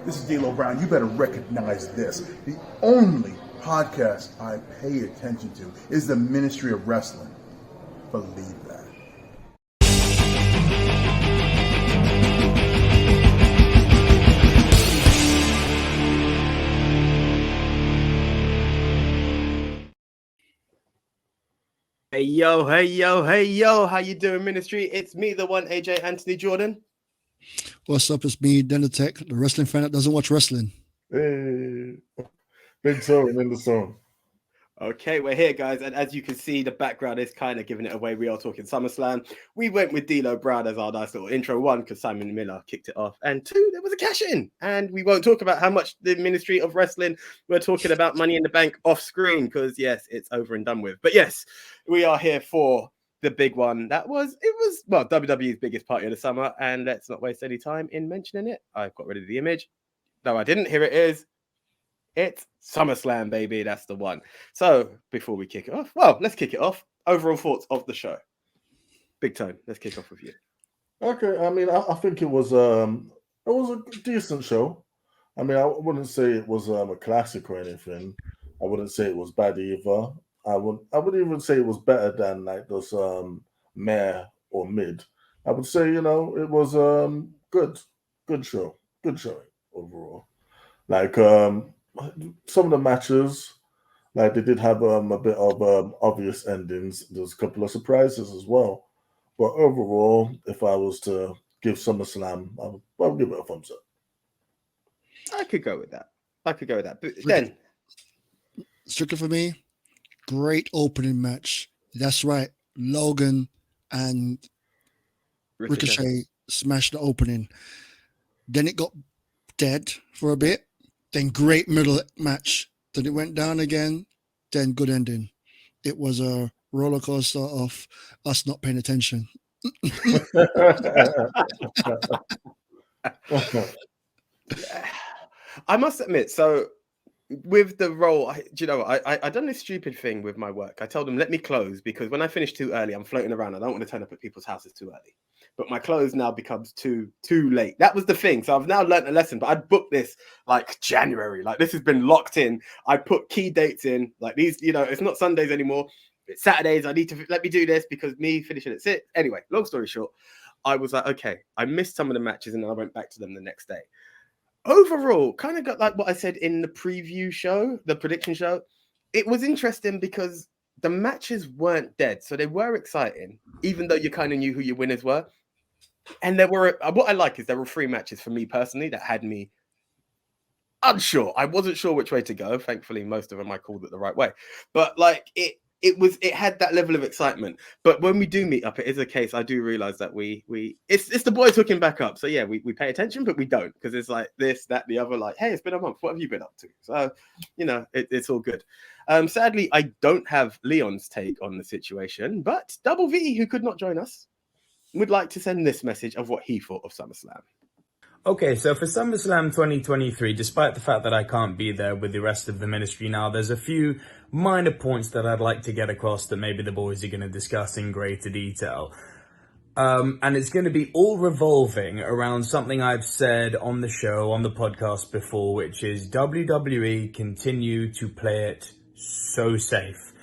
This is D'Lo Brown. You better recognize this. The only podcast I pay attention to is the Ministry of Wrestling. Believe that. Hey yo, hey yo, hey yo, how you doing, Ministry? It's me, the one, AJ Anthony Jordan. What's up? It's me, Den the Tech, the wrestling fan that doesn't watch wrestling. Hey, big zone in the zone. Okay, we're here, guys, and as you can see, the background is kind of giving it away. We are talking SummerSlam. We went with D'Lo Brown as our nice little intro. One, because Simon Miller kicked it off, and two, there was a cash-in. And we won't talk about how much the Ministry of Wrestling, we're talking about Money in the Bank off screen, because yes, it's over and done with. But yes, we are here for the big one. It was WWE's biggest party of the summer, and let's not waste any time in mentioning it. I've got rid of the image. No, I didn't. Here it is. It's SummerSlam, baby. That's the one. So before we kick it off, let's kick it off. Overall thoughts of the show. Big Tone, let's kick off with you. Okay, I mean, I think it was a decent show. I mean, I wouldn't say it was a classic or anything. I wouldn't say it was bad either. I would even say it was better than like those meh or mid. I would say, it was good show, good showing overall. Like some of the matches, like they did have a bit of obvious endings. There's a couple of surprises as well. But overall, if I was to give SummerSlam, I would give it a thumbs up. I could go with that. But then, strictly for me, great opening match. That's right. Logan and Ricochet smashed the opening. Then it got dead for a bit. Then great middle match. Then it went down again. Then good ending. It was a roller coaster of us not paying attention. I must admit, so with the role, I done this stupid thing with my work. I told them, let me close, because when I finish too early, I'm floating around. I don't want to turn up at people's houses too early. But my close now becomes too late. That was the thing. So I've now learned a lesson, but I booked this like January. Like this has been locked in. I put key dates in, like these, it's not Sundays anymore. It's Saturdays. I need to let me do this because me finishing at 6. Anyway, long story short, I was like, okay, I missed some of the matches and then I went back to them the next day. Overall, kind of got like what I said in the preview show, the prediction show. It was interesting because the matches weren't dead. So they were exciting, even though you kind of knew who your winners were. And there were, what I like is there were 3 matches for me personally that had me unsure. I wasn't sure which way to go. Thankfully, most of them I called it the right way. But like it had that level of excitement. But when we do meet up, it is a case I do realize that it's the boys hooking back up. So yeah, we pay attention, but we don't, because it's like this, that, the other. Like, hey, it's been a month. What have you been up to? So it's all good. Sadly, I don't have Leon's take on the situation, but Double V, who could not join us, would like to send this message of what he thought of SummerSlam. Okay, so for SummerSlam 2023, despite the fact that I can't be there with the rest of the Ministry now, there's a few minor points that I'd like to get across that maybe the boys are going to discuss in greater detail. And it's going to be all revolving around something I've said on the show, on the podcast before, which is WWE continue to play it so safe.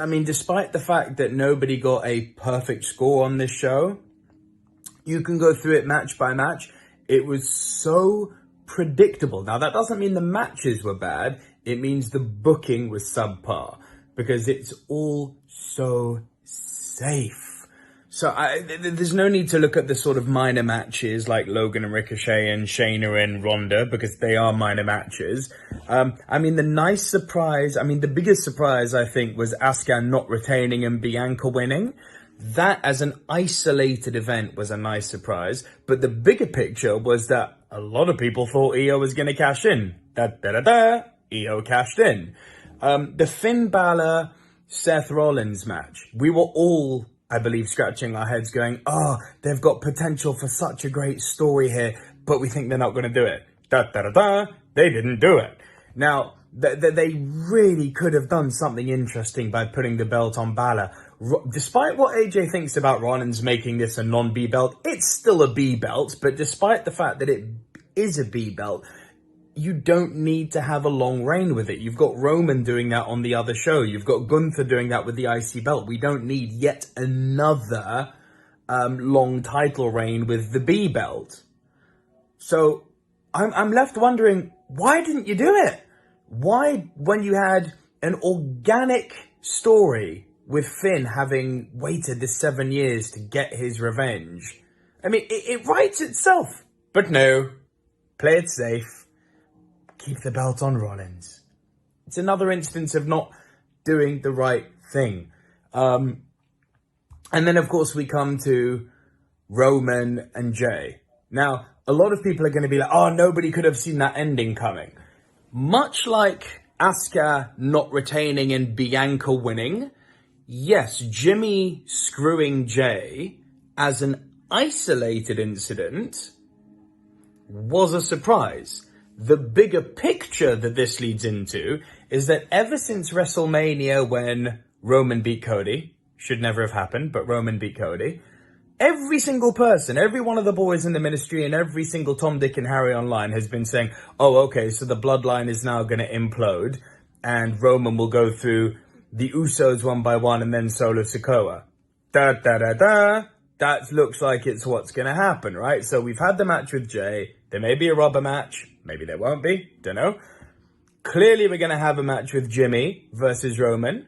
I mean, despite the fact that nobody got a perfect score on this show, you can go through it match by match. It was so predictable. Now, that doesn't mean the matches were bad. It means the booking was subpar, because it's all so safe. So there's no need to look at the sort of minor matches like Logan and Ricochet and Shayna and Ronda, because they are minor matches. I mean, the biggest surprise, I think, was Asuka not retaining and Bianca winning. That, as an isolated event, was a nice surprise. But the bigger picture was that a lot of people thought Io was going to cash in. Io cashed in. The Finn Balor Seth Rollins match, we were all, I believe, scratching our heads going, they've got potential for such a great story here, but we think they're not going to do it. They didn't do it. Now, they really could have done something interesting by putting the belt on Balor. Despite what AJ thinks about Rollins making this a non-B belt, it's still a B belt, but despite the fact that it is a B belt, you don't need to have a long reign with it. You've got Roman doing that on the other show. You've got Gunther doing that with the IC belt. We don't need yet another long title reign with the B belt. So I'm left wondering, why didn't you do it? Why, when you had an organic story with Finn having waited the 7 years to get his revenge? I mean, it writes itself. But no, play it safe. Keep the belt on Rollins. It's another instance of not doing the right thing. And then, of course, we come to Roman and Jay. Now, a lot of people are going to be like, oh, nobody could have seen that ending coming. Much like Asuka not retaining and Bianca winning, yes, Jimmy screwing Jay as an isolated incident was a surprise. The bigger picture that this leads into is that ever since WrestleMania, when Roman beat Cody, should never have happened, but Roman beat Cody, every single person, every one of the boys in the ministry and every single Tom, Dick and Harry online has been saying, oh, okay, so the bloodline is now going to implode and Roman will go through the Usos one by one and then Solo Sikoa. That looks like it's what's going to happen, right? So we've had the match with Jay. There may be a rubber match. Maybe there won't be. Don't know. Clearly, we're going to have a match with Jimmy versus Roman.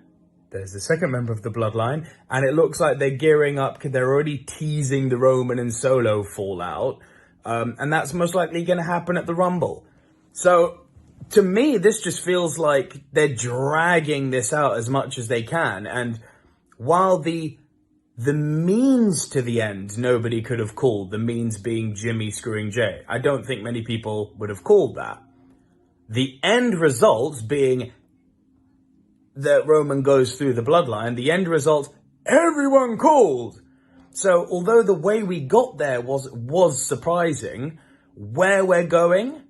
There's the second member of the bloodline. And it looks like they're gearing up. They're already teasing the Roman and Solo fallout. And that's most likely going to happen at the Rumble. So, to me, this just feels like they're dragging this out as much as they can. And while the means to the end, nobody could have called, the means being Jimmy screwing Jay. I don't think many people would have called that. The end result being that Roman goes through the bloodline, the end result, everyone called. So although the way we got there was surprising, where we're going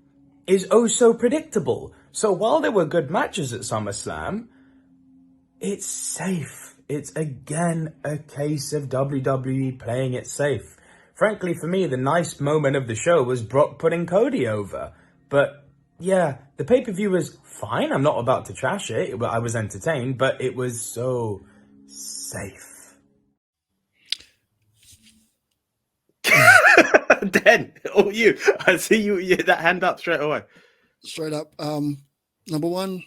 is oh so predictable. So while there were good matches at SummerSlam, it's safe. It's again a case of WWE playing it safe. Frankly, for me, the nice moment of the show was Brock putting Cody over. But yeah, the pay-per-view was fine. I'm not about to trash it. I was entertained, but it was so safe. Dan, oh you. I see you that hand up straight away. Straight up. Number one,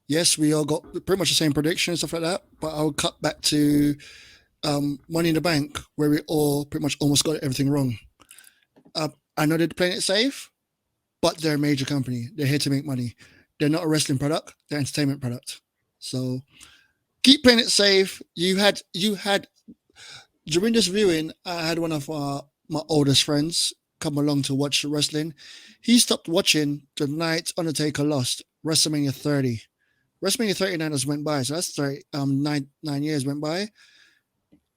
yes, we all got pretty much the same prediction and stuff like that, but I'll cut back to Money in the Bank, where we all pretty much almost got everything wrong. I know they're playing it safe, but they're a major company. They're here to make money. They're not a wrestling product. They're an entertainment product. So keep playing it safe. You had during this viewing, I had one of my oldest friends come along to watch wrestling. He stopped watching the night Undertaker lost WrestleMania 30. WrestleMania 39 has went by, so that's 9 years went by.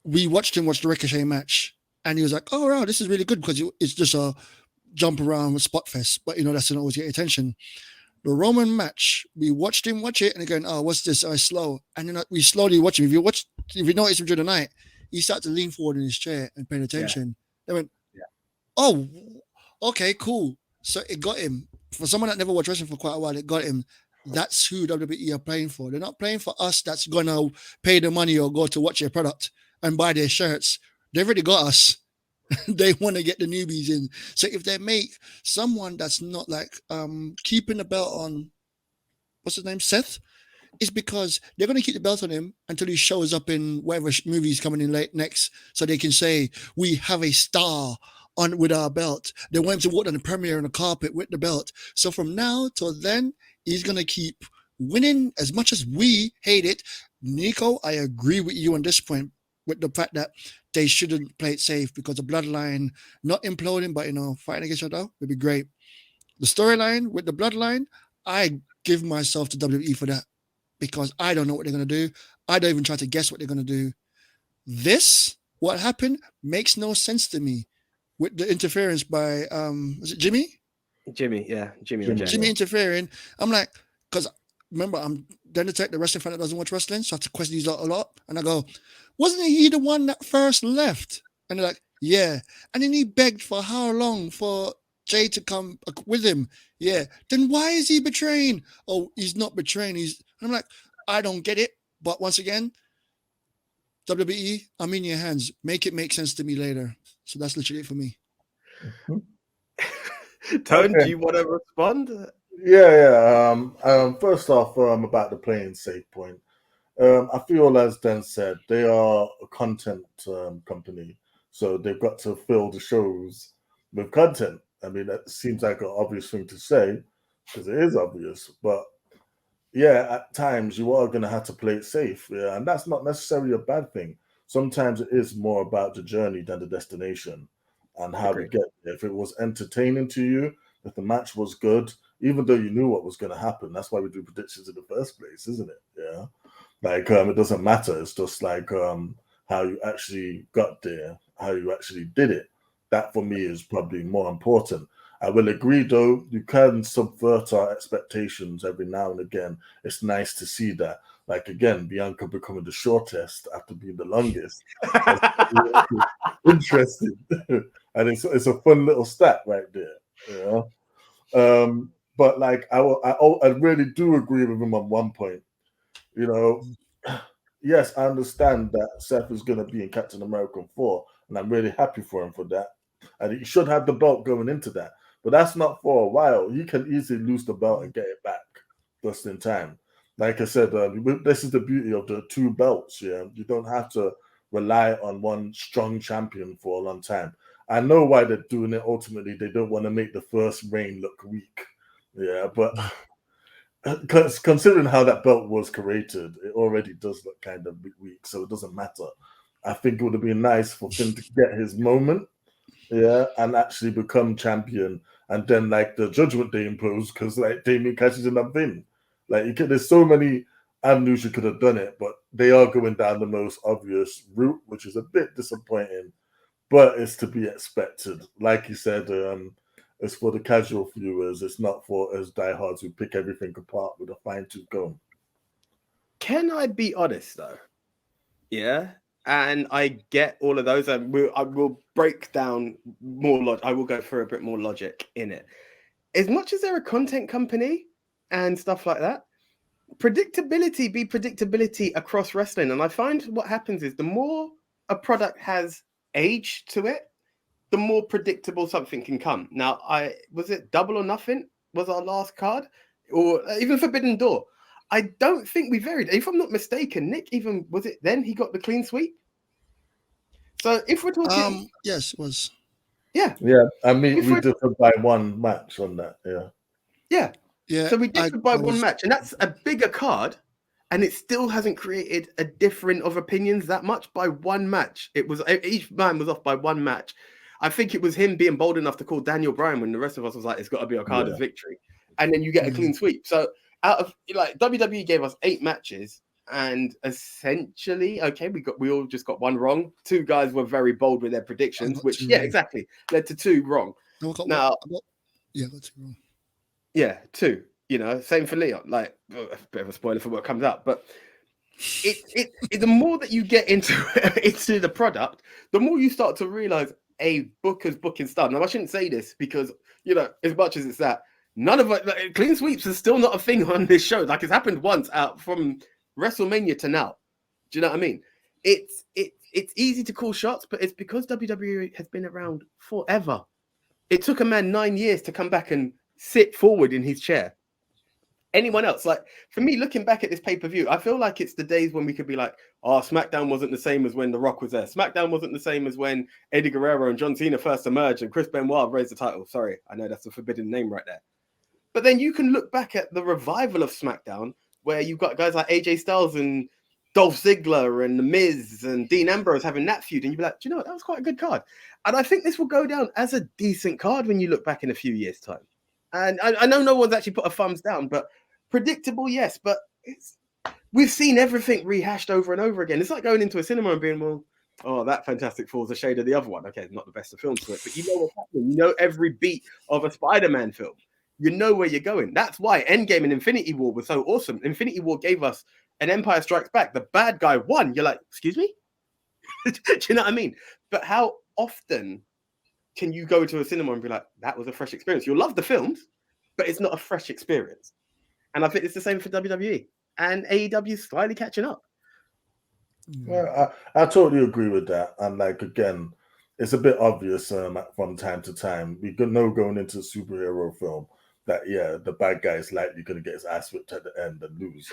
We watched him watch the Ricochet match, and he was like, oh, wow, this is really good because it's just a jump around with spot fest, but that doesn't always get attention. The Roman match, we watched him watch it, and again, oh, what's this? Oh, slow. And then we slowly watch him. If you notice him during the night, he started to lean forward in his chair and paying attention. Yeah. They went, oh, okay, cool. So it got him. For someone that never watched wrestling for quite a while, it got him. That's who WWE are playing for. They're not playing for us that's going to pay the money or go to watch their product and buy their shirts. They've already got us. They want to get the newbies in. So if they make someone that's not like keeping the belt on, what's his name, Seth, it's because they're going to keep the belt on him until he shows up in whatever movie he's coming in late next, so they can say, we have a star on with our belt. They want him to walk on the premiere on the carpet with the belt. So from now till then, he's going to keep winning as much as we hate it. Nico, I agree with you on this point with the fact that they shouldn't play it safe because the bloodline not imploding, but fighting against each other would be great. The storyline with the bloodline, I give myself to WWE for that because I don't know what they're going to do. I don't even try to guess what they're going to do. This, what happened, makes no sense to me with the interference by, was it Jimmy? Jimmy, yeah. Jimmy interfering. I'm like, because remember, I'm the wrestling fan that doesn't watch wrestling, so I have to question these a lot. And I go, wasn't he the one that first left? And they're like, yeah. And then he begged for how long for Jay to come with him. Yeah. Then why is he betraying? Oh, he's not betraying. I'm like, I don't get it. But once again, WWE, I'm in your hands. Make it make sense to me later. So that's literally it for me. Tone, Okay. do you want to respond? Yeah. First off, about the playing safe point. I feel, as Dan said, they are a content company, so they've got to fill the shows with content. I mean, that seems like an obvious thing to say because it is obvious, but yeah, at times you are going to have to play it safe, yeah, and that's not necessarily a bad thing. Sometimes it is more about the journey than the destination and how we Agreed. get there. If it was entertaining to you, if the match was good, even though you knew what was going to happen, that's why we do predictions in the first place, isn't it? Yeah. Like it doesn't matter. It's just like how you actually got there, how you actually did it. That for me is probably more important. I will agree, though, you can subvert our expectations every now and again. It's nice to see that. Like again, Bianca becoming the shortest after being the longest. That's interesting, and it's a fun little stat right there. You know? But like I really do agree with him on one point. You know, yes, I understand that Seth is going to be in Captain America 4, and I'm really happy for him for that. And he should have the belt going into that. But that's not for a while. He can easily lose the belt and get it back just in time. Like I said, this is the beauty of the two belts. Yeah, you don't have to rely on one strong champion for a long time. I know why they're doing it. Ultimately, they don't want to make the first reign look weak. Yeah, but considering how that belt was created, it already does look kind of weak, so it doesn't matter. I think it would have been nice for Finn to get his moment, yeah, and actually become champion, and then like the Judgment Day imposed because like Damien catches in that Finn. Like there's so many avenues you could have done it, but they are going down the most obvious route, which is a bit disappointing, but it's to be expected. Like you said, it's for the casual viewers. It's not for us diehards who pick everything apart with a fine-tooth comb. Can I be honest though? Yeah, and I get all of those, and I will break down more. I will go through a bit more logic in it. As much as they're a content company and stuff like that, predictability be predictability across wrestling. And I find what happens is the more a product has age to it, the more predictable something can come. Now, was it Double or Nothing was our last card, or even Forbidden Door. I don't think we varied. If I'm not mistaken, Nick even was it then he got the clean sweep. So if we're talking, yes, it was. Yeah. I mean, we differed by one match on that. Yeah. So we differed by one match, and that's a bigger card, and it still hasn't created a difference of opinions that much by one match. It was each man was off by one match. I think it was him being bold enough to call Daniel Bryan when the rest of us was like, it's got to be Okada's victory. And then you get a clean sweep. So out of like WWE gave us 8 matches, and essentially, okay, we all just got one wrong. 2 guys were very bold with their predictions, which exactly led to 2 wrong. Now, got 2 wrong. Yeah, 2. You know, same for Leon. Like a bit of a spoiler for what comes up, but the more that you get into the product, the more you start to realize Booker's booking stuff. Now, I shouldn't say this because, you know, as much as it's that, none of it, like, clean sweeps is still not a thing on this show. Like, it's happened once out from WrestleMania to now. Do you know what I mean? It's easy to call shots, but it's because WWE has been around forever. It took a man 9 years to come back and sit forward in his chair. Anyone else, like for me, looking back at this pay-per-view, I feel like it's the days when we could be like, oh, SmackDown wasn't the same as when The Rock was there. SmackDown wasn't the same as when Eddie Guerrero and John Cena first emerged and Chris Benoit raised the title. Sorry, I know that's a forbidden name right there. But then you can look back at the revival of SmackDown, where you've got guys like AJ Styles and Dolph Ziggler and The Miz and Dean Ambrose having that feud, and you'd be like, do you know what? That was quite a good card. And I think this will go down as a decent card when you look back in a few years' time. And I know no one's actually put a thumbs down, but predictable, yes, but we've seen everything rehashed over and over again. It's like going into a cinema and being, well, oh, that Fantastic Four is a shade of the other one. Okay, not the best of films for it, but you know what's happening. You know every beat of a Spider-Man film. You know where you're going. That's why Endgame and Infinity War was so awesome. Infinity War gave us an Empire Strikes Back. The bad guy won. You're like, excuse me? Do you know what I mean? But how often can you go to a cinema and be like, that was a fresh experience? You'll love the films, but it's not a fresh experience. And I think it's the same for WWE. And AEW is slightly catching up. Well, I totally agree with that. And like again, it's a bit obvious from time to time. We know going into a superhero film that the bad guy is likely going to get his ass whipped at the end and lose.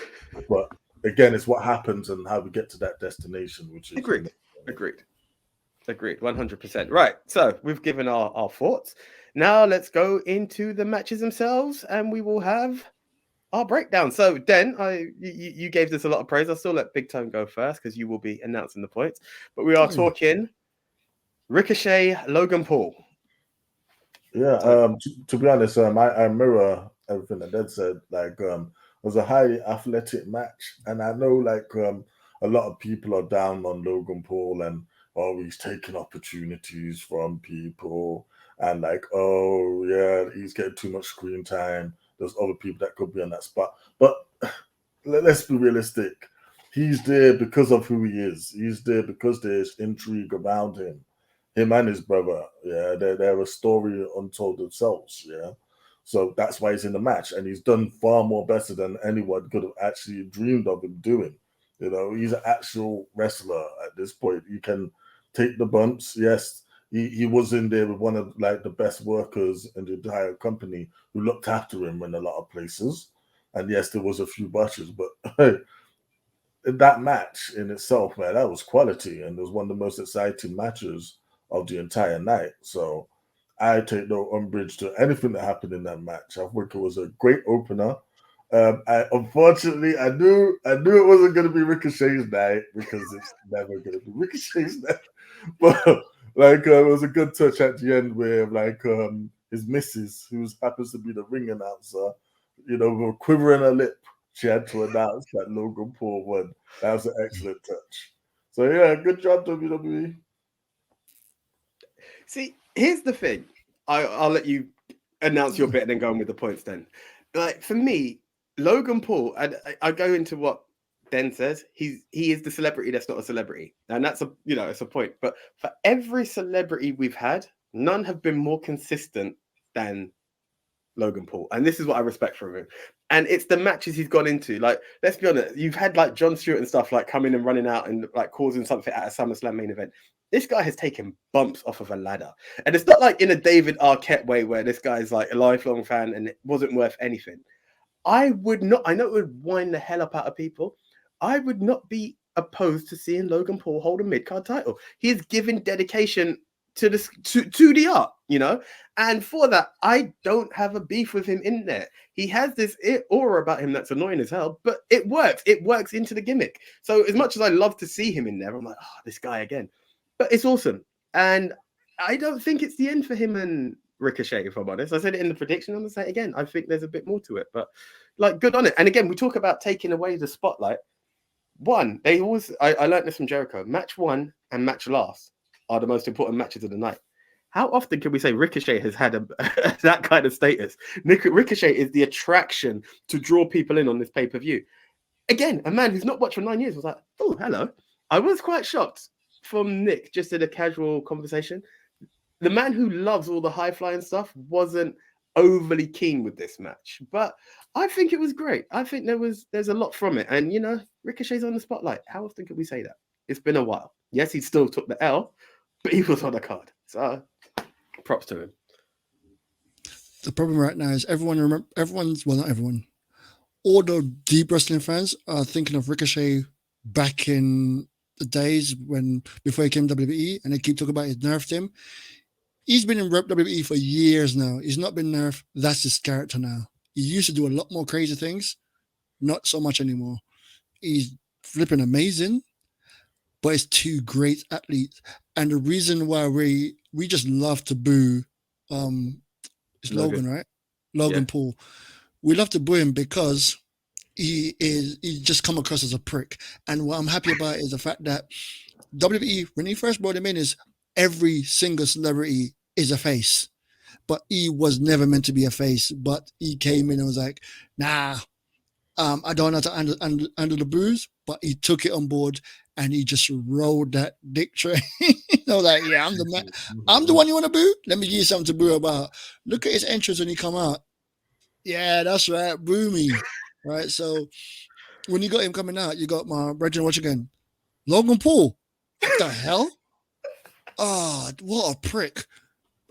But again, it's what happens and how we get to that destination, which is Agreed. 100%. Right. So we've given our thoughts. Now let's go into the matches themselves, and we will have our breakdown. So, Den, you gave this a lot of praise. I'll still let Big Tone go first because you will be announcing the points. But we are talking Ricochet, Logan Paul. Yeah. To be honest, I mirror everything that Dad said. Like, it was a highly athletic match, and I know like a lot of people are down on Logan Paul and he's taking opportunities from people, and like, he's getting too much screen time. There's other people that could be on that spot. But let's be realistic. He's there because of who he is. He's there because there's intrigue around him. Him and his brother, they're a story untold themselves, So that's why he's in the match. And he's done far more better than anyone could have actually dreamed of him doing. He's an actual wrestler at this point. He can take the bumps. Yes, he was in there with one of like the best workers in the entire company who looked after him in a lot of places. And yes, there was a few botches, but that match in itself, man, that was quality, and it was one of the most exciting matches of the entire night. So I take no umbrage to anything that happened in that match. I think it was a great opener. Unfortunately, I knew it wasn't going to be Ricochet's night because it's never going to be Ricochet's night. But like, it was a good touch at the end where like his missus, who happens to be the ring announcer, with a quiver in her lip, she had to announce that Logan Paul won. That was an excellent touch. So yeah, good job, WWE. See, here's the thing. I'll let you announce your bit and then go on with the points then. Like, for me, Logan Paul, I go into what Den says. He is the celebrity that's not a celebrity. And that's it's a point. But for every celebrity we've had, none have been more consistent than Logan Paul. And this is what I respect from him. And it's the matches he's gone into. Like, let's be honest, you've had like Jon Stewart and stuff like coming and running out and like causing something at a SummerSlam main event. This guy has taken bumps off of a ladder. And it's not like in a David Arquette way where this guy's like a lifelong fan and it wasn't worth anything. I know it would wind the hell up out of people. I would not be opposed to seeing Logan Paul hold a mid-card title. He's given dedication to the art, and for that, I don't have a beef with him in there. He has this aura about him that's annoying as hell, but it works. It works into the gimmick. So as much as I love to see him in there, I'm like, this guy again. But it's awesome. And I don't think it's the end for him and Ricochet, if I'm honest. I said it in the prediction. I'm going to say it again. I think there's a bit more to it, but like, good on it. And again, we talk about taking away the spotlight. I learned this from Jericho. Match 1 and match last are the most important matches of the night. How often can we say Ricochet has had that kind of status? Ricochet is the attraction to draw people in on this pay-per-view. Again, a man who's not watched for 9 years was like, oh, hello. I was quite shocked from Nick, just in a casual conversation. The man who loves all the high-flying stuff wasn't overly keen with this match, but I think it was great. I think there's a lot from it. And, Ricochet's on the spotlight. How often can we say that? It's been a while. Yes, he still took the L, but he was on the card. So props to him. The problem right now is not everyone. All the deep wrestling fans are thinking of Ricochet back in the days before he came to WWE, and they keep talking about his nerfed him. He's been in WWE for years now. He's not been nerfed. That's his character now. He used to do a lot more crazy things, not so much anymore. He's flipping amazing, but he's two great athletes. And the reason why we just love to boo it's Logan, right? Logan Paul. We love to boo him because he just come across as a prick. And what I'm happy about is the fact that WWE, when he first brought him in, is every single celebrity is a face. But he was never meant to be a face. But he came in and was like, nah, I don't know how to handle the booze, but he took it on board and he just rode that dick train. Like, yeah, I'm the man. I'm the one you want to boo. Let me give you something to boo about. Look at his entrance when he come out. Yeah, that's right. Boo me. Right. So when you got him coming out, you got my brethren. Watch again. Logan Paul. What the hell? Oh, what a prick.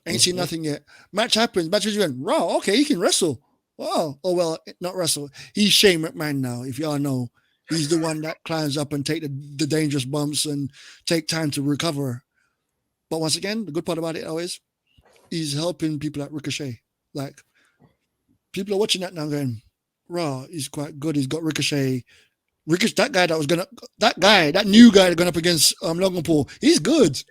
Ain't seen nothing yet. Match happens. Match is went. Raw. Okay, he can wrestle. Wow. Oh well, not wrestle. He's Shane McMahon now. If y'all know, he's the one that climbs up and take the dangerous bumps and take time to recover. But once again, the good part about it always, he's helping people like Ricochet. Like people are watching that now, going, "Raw, he's quite good. He's got Ricochet. That new guy going up against Logan Paul. He's good."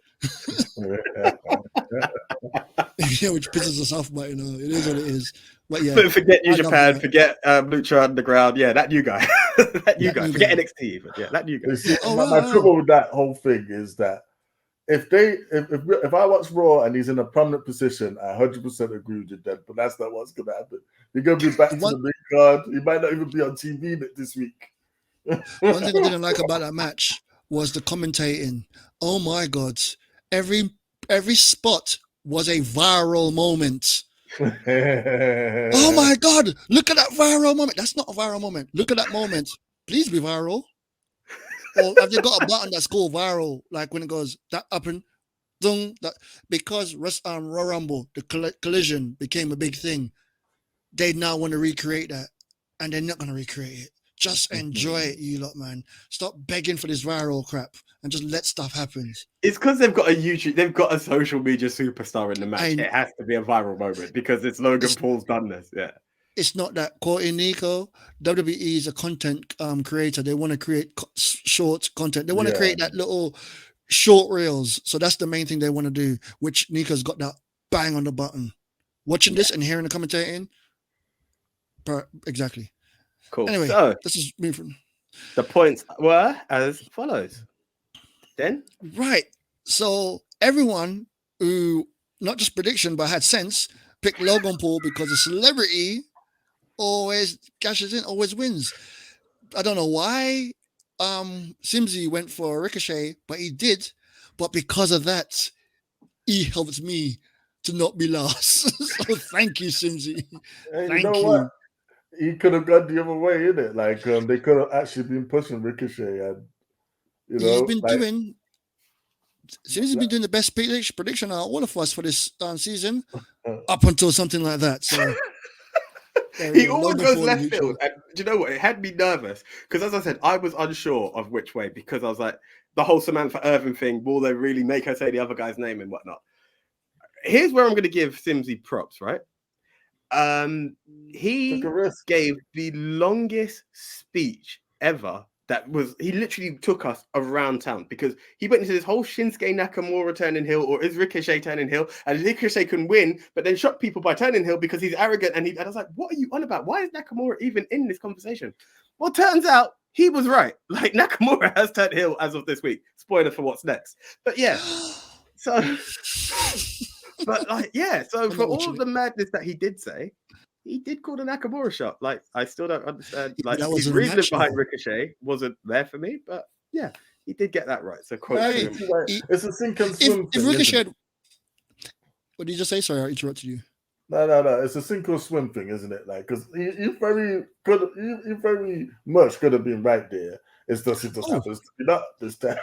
Yeah, which pisses us off, but you know, it is what it is. But yeah, forget New Japan, forget Lucha Underground. Yeah, that new guy, Forget NXT, even. Yeah, that new guy. See, my trouble with that whole thing is that if I watch Raw and he's in a prominent position, I 100% agree with you then. But that's not what's gonna happen. You're gonna be back to the big card. He might not even be on TV this week. One thing I didn't like about that match was the commentating. Oh my god, every spot was a viral moment. Oh my god, look at that viral moment. That's not a viral moment. Look at that moment. Please be viral. Or have you got a button that's called viral? Like when it goes that up and dung, that because Royal Rumble, the collision became a big thing. They now want to recreate that, and they're not going to recreate it. Just enjoy it, you lot, man. Stop begging for this viral crap and just let stuff happen. It's because they've got a social media superstar in the match. It has to be a viral moment because it's Logan Paul's done this. Yeah. It's not that Courtney Nico. WWE is a content creator. They want to create short content. They want to create that little short reels. So that's the main thing they want to do, which Nico's got that bang on the button. Watching this and hearing the commentating. Exactly. Cool. Anyway, so this is me from the points were as follows. Then right. So everyone who not just prediction but had sense picked Logan Paul because a celebrity always cashes in, always wins. I don't know why Simsy went for Ricochet, but he did. But because of that, he helped me to not be last. So thank you, Simsy. Thank you. What? He could have gone the other way, innit? Like they could have actually been pushing Ricochet, and he's been doing. Simsy's been doing the best prediction out of all of us for this season, up until something like that. So. He always goes left field, and do you know what? It had me nervous because, as I said, I was unsure of which way because I was like, the whole Samantha Irvin thing. Will they really make her say the other guy's name and whatnot? Here's where I'm going to give Simsy props. Right? He gave the longest speech ever. He literally took us around town because he went into this whole Shinsuke Nakamura turning heel, or is Ricochet turning heel, and Ricochet can win, but then shock people by turning heel because he's arrogant. And I was like, what are you on about? Why is Nakamura even in this conversation? Well, turns out he was right. Like Nakamura has turned heel as of this week. Spoiler for what's next. But yeah, so for all of the madness that he did say, he did call the Nakamura shot. Like, I still don't understand. Like, his reasoning behind Ricochet wasn't there for me, but yeah, he did get that right. So, it's a sink and swim. If Ricochet, what did you just say? Sorry, I interrupted you. No. It's a sink or swim thing, isn't it? Like, because he very much could have been right there. It just happens to be not this time.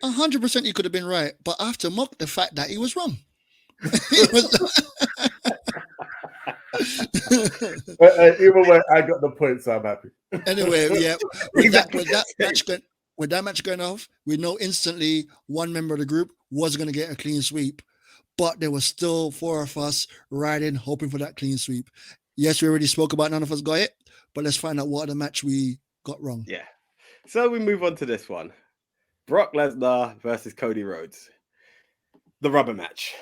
100%, he could have been right, but I have to mock the fact that he was wrong. Either way, I got the point, so I'm happy. Anyway, yeah, with that match going off, we know instantly one member of the group was going to get a clean sweep, but there was still 4 of us riding, hoping for that clean sweep. Yes, we already spoke about none of us got it, but let's find out what other match we got wrong. Yeah. So we move on to this one. Brock Lesnar versus Cody Rhodes. The rubber match.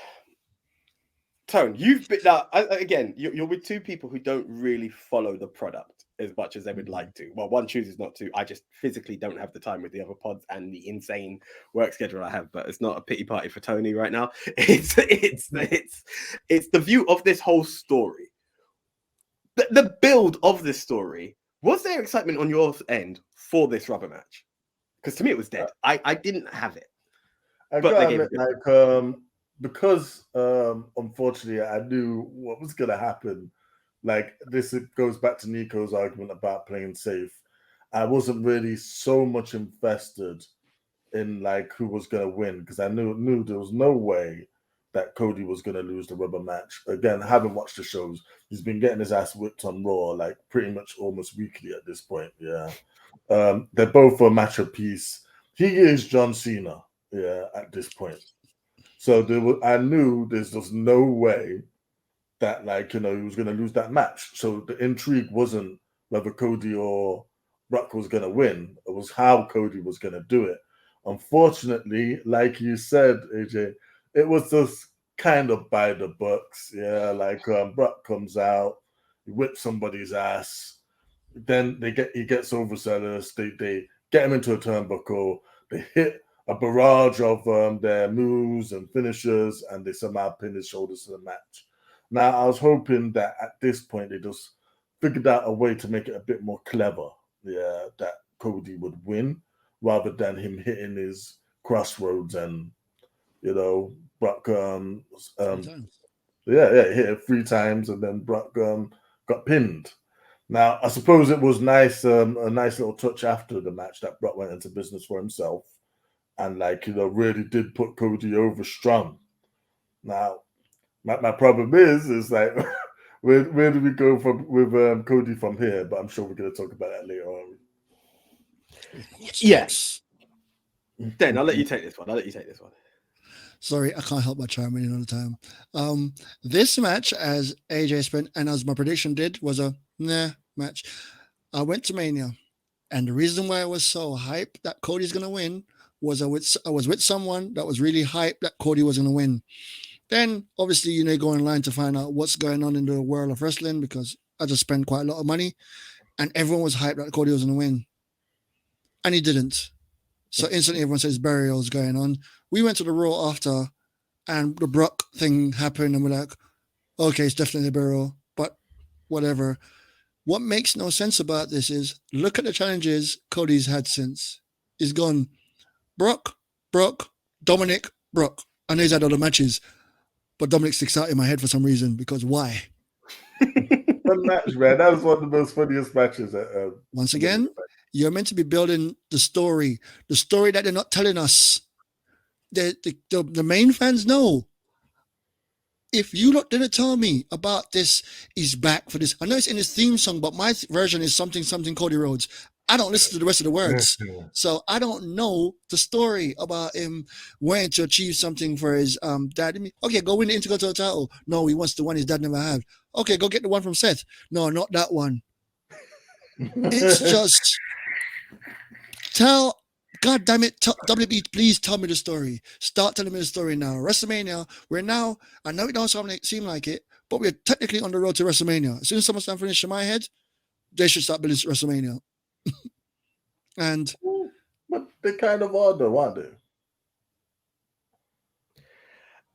Tone, you've been now again. You're with two people who don't really follow the product as much as they would like to. Well, one chooses not to. I just physically don't have the time with the other pods and the insane work schedule I have. But it's not a pity party for Tony right now. It's the view of this whole story. The build of this story. Was there excitement on your end for this rubber match? Because to me it was dead. I didn't have it. I But they gotta gave admit, it. like, because unfortunately I knew what was gonna happen. Like this, it goes back to Nico's argument about playing safe. I wasn't really so much invested in like who was gonna win because I knew there was no way that Cody was gonna lose the rubber match. Again, having watched the shows, he's been getting his ass whipped on Raw like pretty much almost weekly at this point. Yeah, they're both a match of peace. He is John Cena. Yeah, at this point. So I knew there's just no way that like he was going to lose that match. So the intrigue wasn't whether Cody or Brock was going to win. It was how Cody was going to do it. Unfortunately, like you said, AJ, it was just kind of by the books. Yeah, like Brock comes out, he whips somebody's ass. Then he gets overzealous. They get him into a turnbuckle. They hit a barrage of their moves and finishers, and they somehow pin his shoulders to the match. Now, I was hoping that at this point they just figured out a way to make it a bit more clever. Yeah, that Cody would win rather than him hitting his crossroads and Brock he hit it 3 times and then Brock got pinned. Now, I suppose it was nice, a nice little touch after the match that Brock went into business for himself and really did put Cody over strong. Now, my problem is like where do we go with Cody from here? But I'm sure we're going to talk about that later on. Yes. Dan, I'll let you take this one. Sorry, I can't help but chime in all the time. This match, as AJ spent and as my prediction did, was a match. I went to Mania, and the reason why I was so hyped that Cody's gonna win was I was with someone that was really hyped that Cody was gonna win. Then obviously you go online to find out what's going on in the world of wrestling because I just spent quite a lot of money, and everyone was hyped that Cody was gonna win, and he didn't. So instantly everyone says burial's going on. We went to the Raw after, and the Brock thing happened, and we're like, okay, it's definitely a burial, but whatever. What makes no sense about this is look at the challenges Cody's had since. He's gone Brock, Dominic, Brock. I know he's had other matches, but Dominic sticks out in my head for some reason because why? Fun match, man. That was one of the most funniest matches. Once again, you're meant to be building the story that they're not telling us. The main fans know. If you lot didn't tell me about this, he's back for this. I know it's in his theme song, but my version is something Cody Rhodes. I don't listen to the rest of the words. So I don't know the story about him wanting to achieve something for his dad. Okay, go win the Intercontinental title. No, he wants the one his dad never had. Okay, go get the one from Seth. No, not that one. It's just God damn it, WWE, please tell me the story. Start telling me the story now. WrestleMania, I know it don't seem like it, but we're technically on the road to WrestleMania. As soon as SummerSlam finishes in my head, they should start building WrestleMania. And but they kind of are though, aren't they?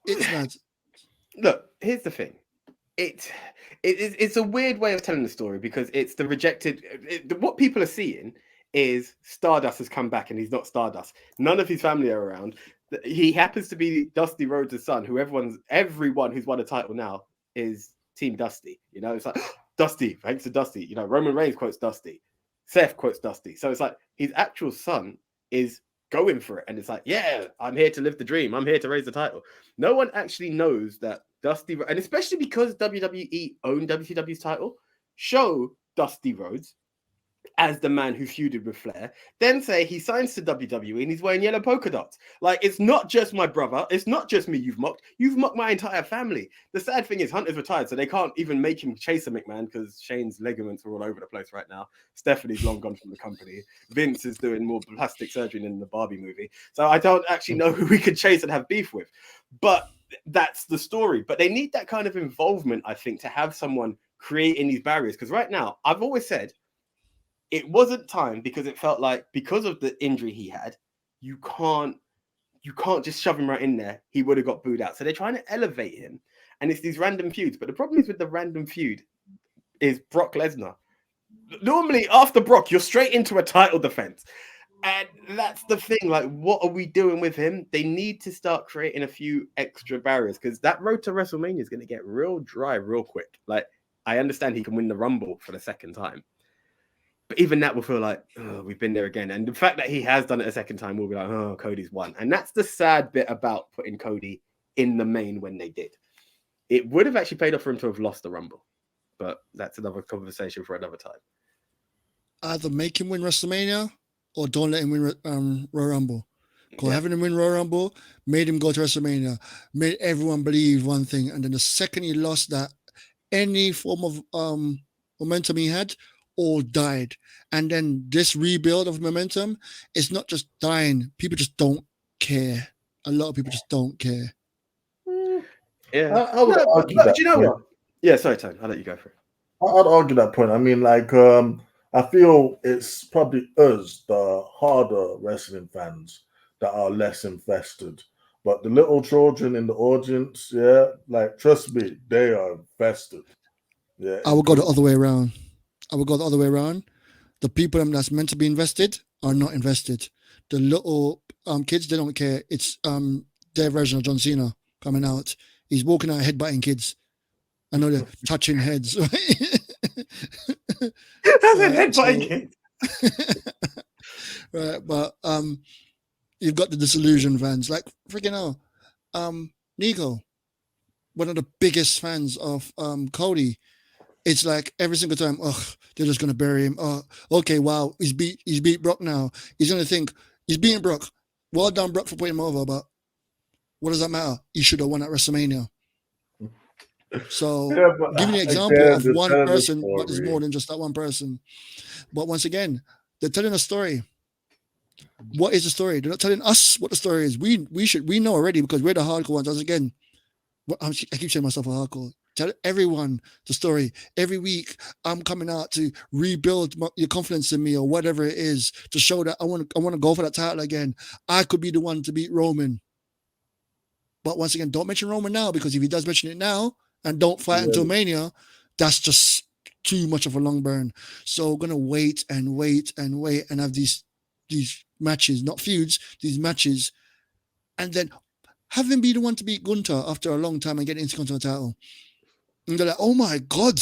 It's not. Look, here's the thing. It's a weird way of telling the story because it's the rejected. What people are seeing is Stardust has come back and he's not Stardust. None of his family are around. He happens to be Dusty Rhodes' son, who everyone who's won a title now is Team Dusty. It's like Dusty, thanks to Dusty. Roman Reigns quotes Dusty. Seth quotes Dusty. So it's like his actual son is going for it. And it's like, yeah, I'm here to live the dream. I'm here to raise the title. No one actually knows that Dusty, and especially because WWE owned WCW's title, show Dusty Rhodes as the man who feuded with Flair, then say he signs to WWE and he's wearing yellow polka dots. Like, it's not just my brother. It's not just me you've mocked. You've mocked my entire family. The sad thing is Hunter's retired, so they can't even make him chase a McMahon because Shane's ligaments are all over the place right now. Stephanie's long gone from the company. Vince is doing more plastic surgery than the Barbie movie. So I don't actually know who we could chase and have beef with. But that's the story. But they need that kind of involvement, I think, to have someone creating these barriers. Because right now, I've always said, it wasn't time because it felt like because of the injury he had, you can't just shove him right in there. He would have got booed out. So they're trying to elevate him. And it's these random feuds. But the problem is with the random feud is Brock Lesnar. Normally, after Brock, you're straight into a title defense. And that's the thing. Like, what are we doing with him? They need to start creating a few extra barriers because that road to WrestleMania is going to get real dry real quick. Like, I understand he can win the Rumble for the second time, but even that will feel like, oh, we've been there again. And the fact that he has done it a second time will be like, oh, Cody's won. And that's the sad bit about putting Cody in the main when they did. It would have actually paid off for him to have lost the Rumble, but that's another conversation for another time. Either make him win WrestleMania or don't let him win Royal Rumble. Because having him win Royal Rumble made him go to WrestleMania, made everyone believe one thing. And then the second he lost that, any form of momentum he had, all died. And then this rebuild of momentum is not just dying. People just don't care. A lot of people just don't care. Yeah. I would argue that. Do you know what? Yeah, sorry, Tone. I'll let you go for it. I'd argue that point. I mean, like, I feel it's probably us, the harder wrestling fans, that are less invested. But the little children in the audience, yeah, like, trust me, they are invested. Yeah, I would go the other way around. The people that's meant to be invested are not invested. The little kids, they don't care. It's their version of John Cena coming out. He's walking out headbutting kids. I know they're touching heads. That's a headbutting kid. Right, but you've got the disillusioned fans. Like, freaking hell. Nico, one of the biggest fans of Cody. It's like every single time, they're just gonna bury him. Oh, okay, wow, he's beat Brock now. He's gonna think he's beating Brock. Well done, Brock, for putting him over, but what does that matter? He should have won at WrestleMania. So give me an example of one person, but there's more than just that one person. But once again, they're telling a story. What is the story? They're not telling us what the story is. We know already because we're the hardcore ones. As again, I keep saying myself a hardcore. Tell everyone the story. Every week, I'm coming out to rebuild your confidence in me or whatever it is to show that I want to go for that title again. I could be the one to beat Roman. But once again, don't mention Roman now because if he does mention it now and don't fight until Mania, that's just too much of a long burn. So we're gonna wait and have these matches, not feuds, these matches, and then have him be the one to beat Gunther after a long time and get into Intercontinental title. And they're like, oh my God,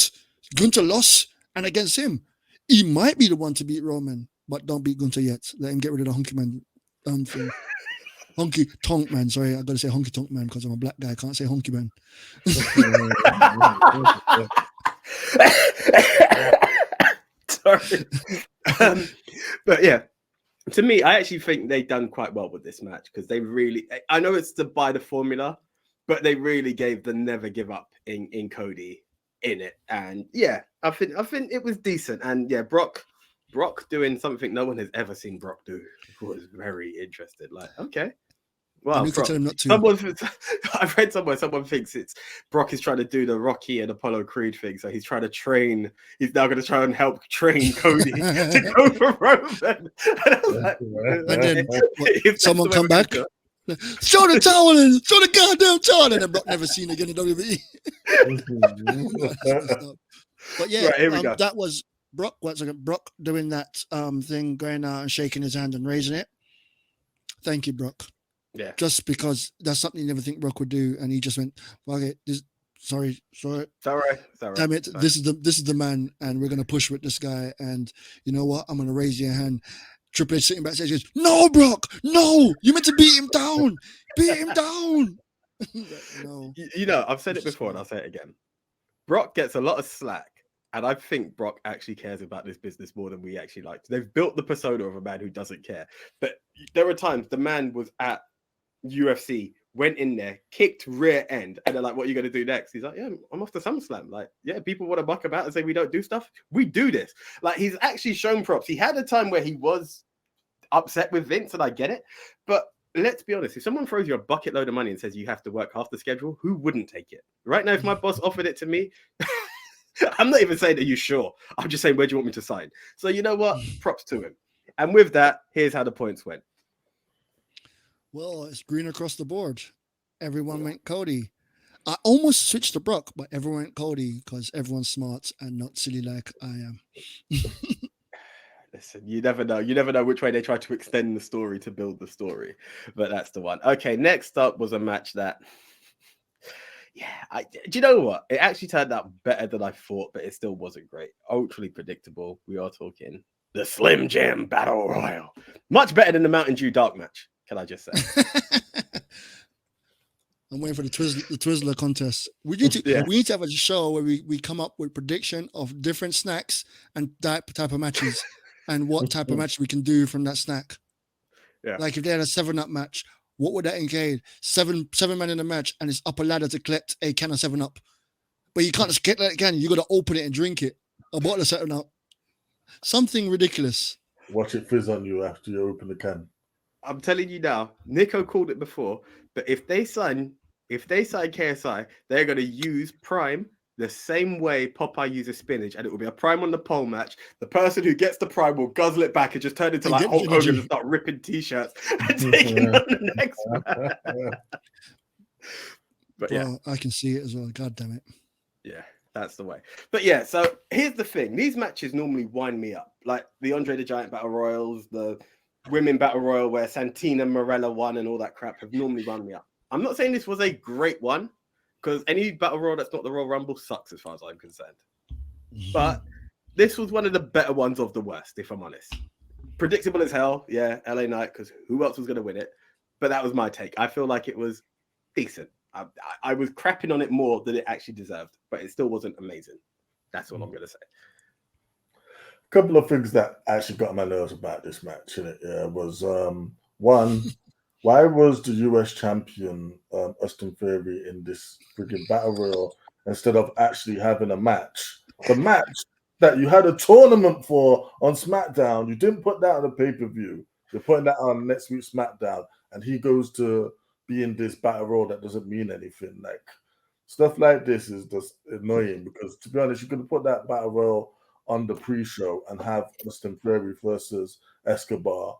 Gunther lost, and against him, he might be the one to beat Roman, but don't beat Gunther yet. Let him get rid of the honky man thing. Honky tonk man. Sorry, I got to say honky tonk man because I'm a black guy. I can't say honky man. Sorry. But yeah, to me, I actually think they've done quite well with this match because they really, I know it's to buy the formula, but they really gave the never give up in Cody in it. And yeah, I think it was decent. And yeah, Brock doing something no one has ever seen Brock do was very interested. Like, okay. Well, need to tell him not to. I've read somewhere someone thinks it's Brock is trying to do the Rocky and Apollo Creed thing, so he's trying to train. He's now going to try and help train Cody to go for Roman. And then someone come back, show the towel in, show the goddamn towel, and then Brock never seen again in WWE. But yeah, right, here we go. That was Brock. Brock doing that thing, going out and shaking his hand and raising it. Thank you, Brock. Yeah, just because that's something you never think Brock would do, and he just went, "Okay, sorry, damn it, this is the man, and we're gonna push with this guy, and you know what? I'm gonna raise your hand." Triple H sitting backstage goes, "No, Brock, no, you meant to beat him down, No, you know, I've said it before, and I'll say it again. Brock gets a lot of slack. And I think Brock actually cares about this business more than we actually like. They've built the persona of a man who doesn't care. But there were times the man was at UFC, went in there, kicked rear end, and they're like, what are you going to do next? He's like, yeah, I'm off to SummerSlam. Like, yeah, people want to buck about and say we don't do stuff. We do this. Like, he's actually shown props. He had a time where he was upset with Vince, and I get it. But let's be honest, if someone throws you a bucket load of money and says you have to work half the schedule, who wouldn't take it? Right now, if my boss offered it to me, I'm not even saying, are you sure? I'm just saying, where do you want me to sign? So you know what? Props to him. And with that, here's how the points went. Well, it's green across the board. Everyone went Cody. I almost switched to Brock, but everyone went Cody because everyone's smart and not silly like I am. Listen, you never know. You never know which way they try to extend the story to build the story, but that's the one. Okay, next up was a match that, do you know what? It actually turned out better than I thought, but it still wasn't great. Ultra predictable. We are talking the Slim Jim Battle Royal. Much better than the Mountain Dew Dark match, can I just say? I'm waiting for the Twizzler contest. We need to have a show where we come up with prediction of different snacks and type of matches and what type of match we can do from that snack. Yeah. Like if they had a 7-Up match, what would that entail? Seven men in a match and it's up a ladder to collect a can of 7-Up. But you can't just get that can. You got to open it and drink it. A bottle of 7-Up. Something ridiculous. Watch it fizz on you after you open the can. I'm telling you now, Nico called it before, but if they sign KSI, they're going to use Prime the same way Popeye uses spinach, and it will be a Prime on the pole match. The person who gets the Prime will guzzle it back and just turn into like Hulk Hogan and start ripping t-shirts and taking on the next man. But yeah, I can see it as well. God damn it. Yeah, that's the way. But yeah, so here's the thing. These matches normally wind me up. Like the Andre the Giant Battle Royals, the Women Battle Royal where Santina Morella won and all that crap have normally wound me up. I'm not saying this was a great one, because any Battle Royal that's not the Royal Rumble sucks as far as I'm concerned. But this was one of the better ones of the worst, if I'm honest. Predictable as hell, yeah, LA Knight, because who else was going to win it? But that was my take. I feel like it was decent. I was crapping on it more than it actually deserved, but it still wasn't amazing. That's all I'm going to say. A couple of things that actually got on my nerves about this match was one, why was the US champion Austin Theory in this freaking battle royal instead of actually having a match? The match that you had a tournament for on SmackDown, you didn't put that on the pay-per-view. You're putting that on next week's SmackDown, and he goes to be in this battle royal that doesn't mean anything. Like stuff like this is just annoying because, to be honest, you could have put that battle royal on the pre-show and have Austin Theory versus Escobar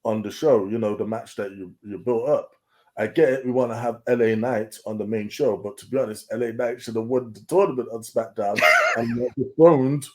on the show, you know, the match that you built up. I get it, we want to have LA Knight on the main show, but to be honest, LA Knight should have won the tournament on SmackDown and dethroned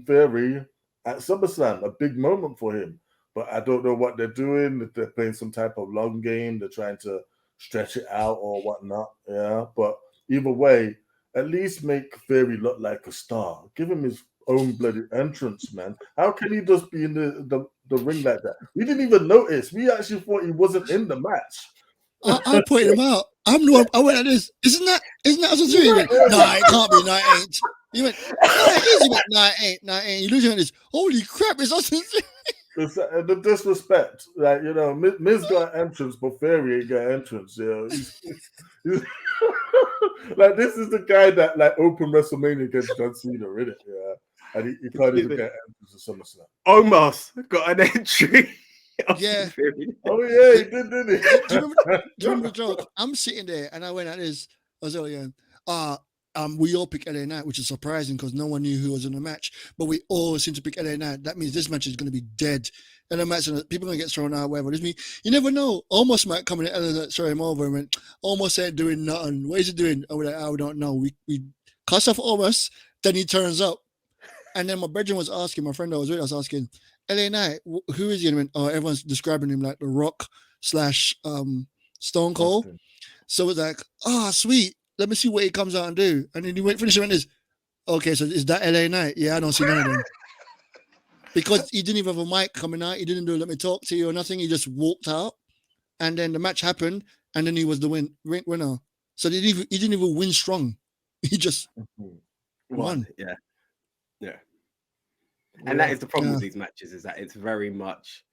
Theory at SummerSlam, a big moment for him. But I don't know what they're doing, if they're playing some type of long game, they're trying to stretch it out or whatnot. Yeah, but either way, at least make Theory look like a star. Give him his own bloody entrance, man. How can he just be in the ring like that? We didn't even notice. We actually thought he wasn't in the match. I pointed him out. I went like this. Isn't that Austin Theory? He went, no, it can't be. No, it ain't. He went, no, it is. He went, no, it ain't. No, it ain't. You looking at this? Holy crap! It's Austin Theory. The disrespect, like, you know, Miz got entrance, but Theory ain't got entrance. You know, he's like, this is the guy that like opened WrestleMania against John Cena, isn't it? Yeah, and he can't even get entrance to SummerSlam. Almost got an entry. Yeah. Oh yeah, he did, didn't he? Do you remember the joke? I'm sitting there and I went at this. I was like, we all pick LA Knight, which is surprising because no one knew who was in the match, but we all seem to pick LA Knight. That means this match is going to be dead. LA Knight's people are going to get thrown out, whatever. You never know. Almost might come in and LA Knight throw him over and went, almost ain't doing nothing. What is he doing? And we're like, we don't know. We cuss off almost, then he turns up. And then my brethren was asking, my friend I was with, I was asking, LA Knight, who is he? And went, everyone's describing him like The Rock / Stone Cold. Okay. So it's like, sweet. Let me see what he comes out and do. And then he went finish and this. Okay, so is that LA Knight? Yeah, I don't see none of them. Because he didn't even have a mic coming out. He didn't do let me talk to you or nothing. He just walked out. And then the match happened. And then he was the winner. So he didn't even win strong. He just won. Yeah. Yeah. And that is the problem with these matches, is that it's very much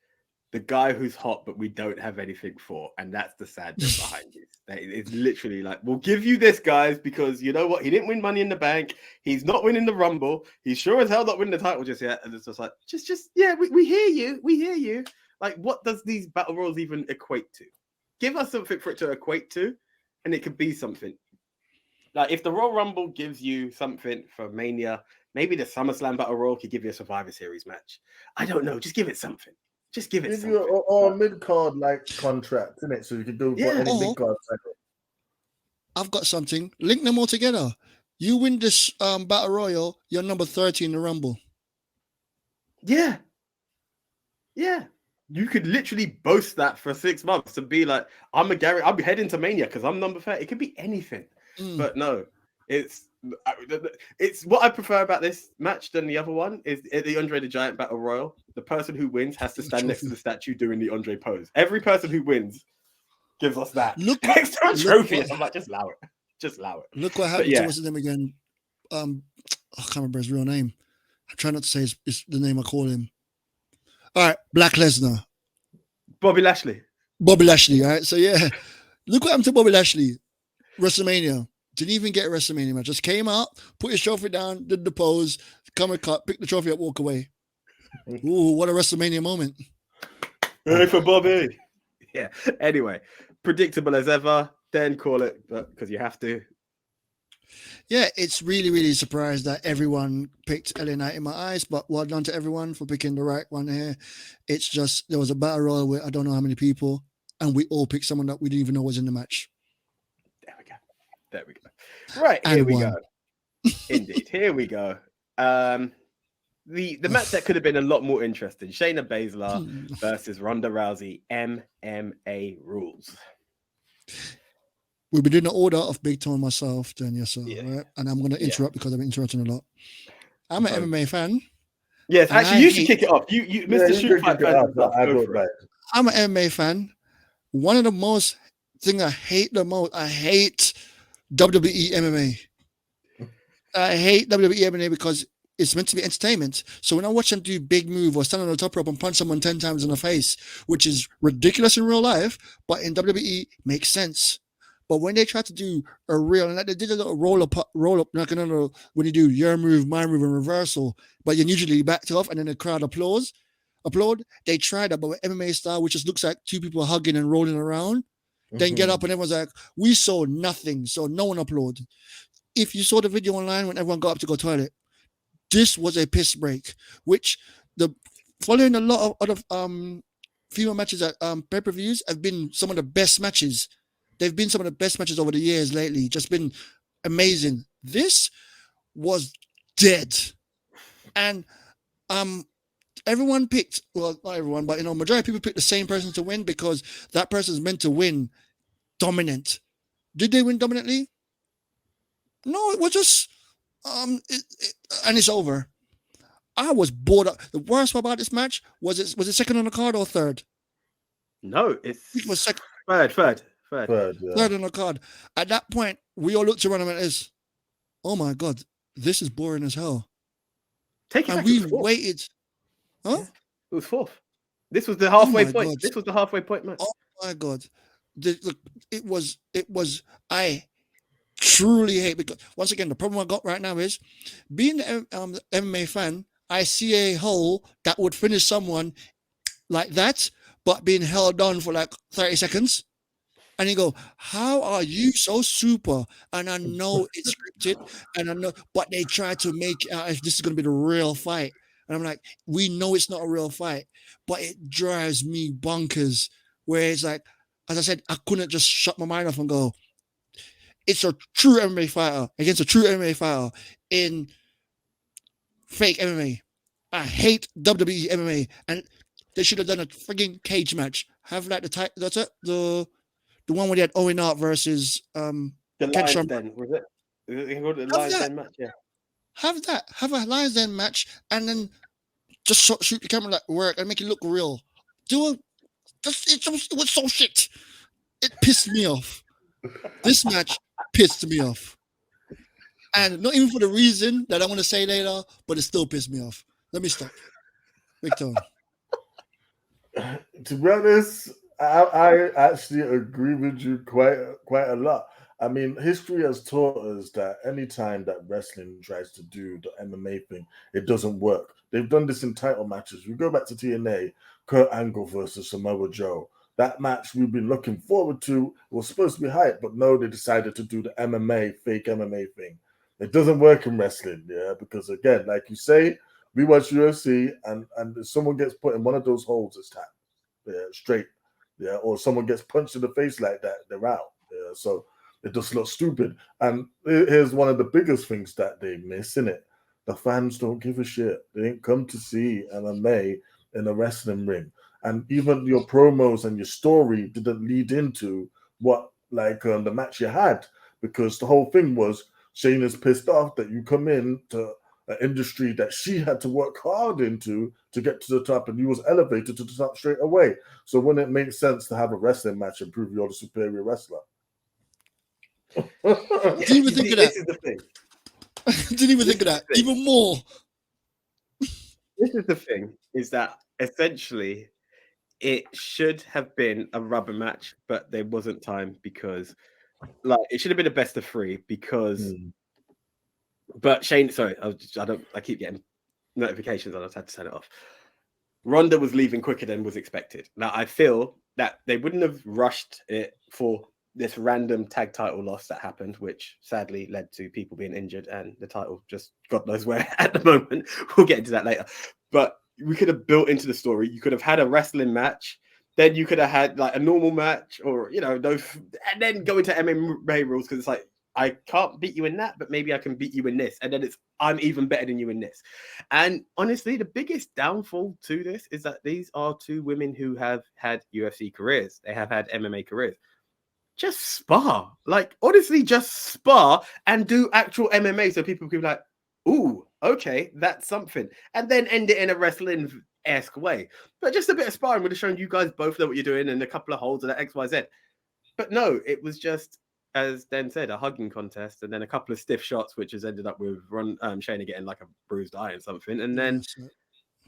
the guy who's hot, but we don't have anything for. And that's the sadness behind it. It's literally like, we'll give you this, guys, because you know what? He didn't win Money in the Bank. He's not winning the Rumble. He's sure as hell not winning the title just yet. And it's just like, we hear you. We hear you. Like, what does these battle royals even equate to? Give us something for it to equate to, and it could be something. Like, if the Royal Rumble gives you something for Mania, maybe the SummerSlam Battle Royal could give you a Survivor Series match. I don't know. Just give it something. Just give it something. You a mid-card like contract, isn't it? So you can do any mid-card cycle. I've got something. Link them all together. You win this Battle Royal, you're number 30 in the Rumble. Yeah. Yeah. You could literally boast that for 6 months and be like, I'm heading to Mania because I'm number 30. It could be anything. But no, it's what I prefer about this match than the other one is the Andre the Giant Battle Royal. The person who wins has to stand next to the statue doing the Andre pose. Every person who wins gives us that extra trophy. I'm like, just allow it. Just allow it. Look what happened to what's his name again? I can't remember his real name. I try not to say it's the name I call him. All right, Black Lesnar. Bobby Lashley. All right. So yeah, look what happened to Bobby Lashley. WrestleMania. Didn't even get a WrestleMania match. Just came out, put his trophy down, did the pose, camera cut, pick the trophy up, walk away. Ooh, what a WrestleMania moment. Hey for Bobby. Yeah. Anyway, predictable as ever. Then call it, because you have to. Yeah, it's really, really surprised that everyone picked LA Knight in my eyes, but well done to everyone for picking the right one here. It's just, there was a battle royal with I don't know how many people, and we all picked someone that we didn't even know was in the match. There we go. Right, here we go. Indeed, here we go. The match that could have been a lot more interesting. Shayna Baszler versus Ronda Rousey, MMA rules. We'll be doing the order of Big Toe and myself, then yourself, right? And I'm going to interrupt because I've been interrupting a lot. I'm an MMA fan. Yes, actually, you should kick it off. You Mr. Shoot Fight fan. I'm an MMA fan. One of the most thing I hate the most, I hate WWE MMA. I hate WWE MMA because it's meant to be entertainment. So when I watch them do big move or stand on the top rope and punch someone 10 times in the face, which is ridiculous in real life, but in WWE makes sense. But when they try to do a real, and like they did a little roll up, like another, when you do your move, my move, and reversal, but you usually backed off and then the crowd applaud. They tried that, but with MMA style, which just looks like two people hugging and rolling around, then get up and everyone's like, we saw nothing, so no one applauded. If you saw the video online when everyone got up to go toilet, this was a piss break, which following a lot of other female matches at pay-per-views have been some of the best matches. They've been some of the best matches over the years lately. Just been amazing. This was dead. And everyone picked, well, not everyone, but majority of people picked the same person to win because that person's meant to win dominant. Did they win dominantly? No, it was just and it's over. I was bored. The worst part about this match was it second on the card or third? No, it was second. Third on the card. At that point, we all looked around and went, oh my God, this is boring as hell. And we waited. Huh? Yeah, it was fourth. This was the halfway point. God. This was the halfway point match. Oh my God. It was, I truly hate, because once again, the problem I got right now is being an MMA fan, I see a hole that would finish someone like that, but being held on for like 30 seconds. And you go, how are you so super? And I know it's scripted, and I know, but they try to make if this is going to be the real fight. And I'm like, we know it's not a real fight, but it drives me bonkers. Where it's like, as I said, I couldn't just shut my mind off and go, it's a true MMA fighter against a true MMA fighter in fake MMA. I hate WWE MMA, and they should have done a frigging cage match. Have like the one where they had Owen Hart versus the Lions Den, was it? The Lions Den match, yeah. Have a Lions Den match, and then just shoot the camera like work and make it look real. It was so shit. It pissed me off. This match pissed me off, and not even for the reason that I want to say later, but it still pissed me off. Let me stop. Victor. To be honest, I actually agree with you quite a lot. I mean, history has taught us that any time that wrestling tries to do the MMA thing, it doesn't work. They've done this in title matches. We go back to TNA, Kurt Angle versus Samoa Joe. That match we've been looking forward to was supposed to be hype, but no, they decided to do the fake MMA thing. It doesn't work in wrestling, because again, like you say, we watch UFC and if someone gets put in one of those holes, it's tapped, straight, or someone gets punched in the face like that, they're out. So it just looks stupid. And here's one of the biggest things that they miss, innit? The fans don't give a shit. They ain't come to see MMA in a wrestling ring. And even your promos and your story didn't lead into what, like, the match you had, because the whole thing was Shayna's pissed off that you come in to an industry that she had to work hard into to get to the top, and you was elevated to the top straight away. So when it makes sense to have a wrestling match and prove you're the superior wrestler. Didn't even think of that. This is the thing. Didn't even think of that. Even more. This is the thing, is that essentially it should have been a rubber match, but there wasn't time because, like, it should have been a best of 3 because. But Shane, sorry, I keep getting notifications and I just had to turn it off. Ronda was leaving quicker than was expected. Now I feel that they wouldn't have rushed it for this random tag title loss that happened, which sadly led to people being injured and the title just God knows where at the moment. We'll get into that later. But we could have built into the story. You could have had a wrestling match, then you could have had like a normal match, or and then go into MMA rules, because it's like, I can't beat you in that, but maybe I can beat you in this. And then I'm even better than you in this. And honestly, the biggest downfall to this is that these are 2 women who have had UFC careers. They have had MMA careers. Just spar. Like, honestly, just spar and do actual MMA so people can be like, ooh, okay, that's something. And then end it in a wrestling-esque way. But just a bit of sparring would have shown you guys both know what you're doing and a couple of holds and that XYZ. But no, it was just, as Den said, a hugging contest, and then a couple of stiff shots, which has ended up with Shayna getting like a bruised eye and something, and then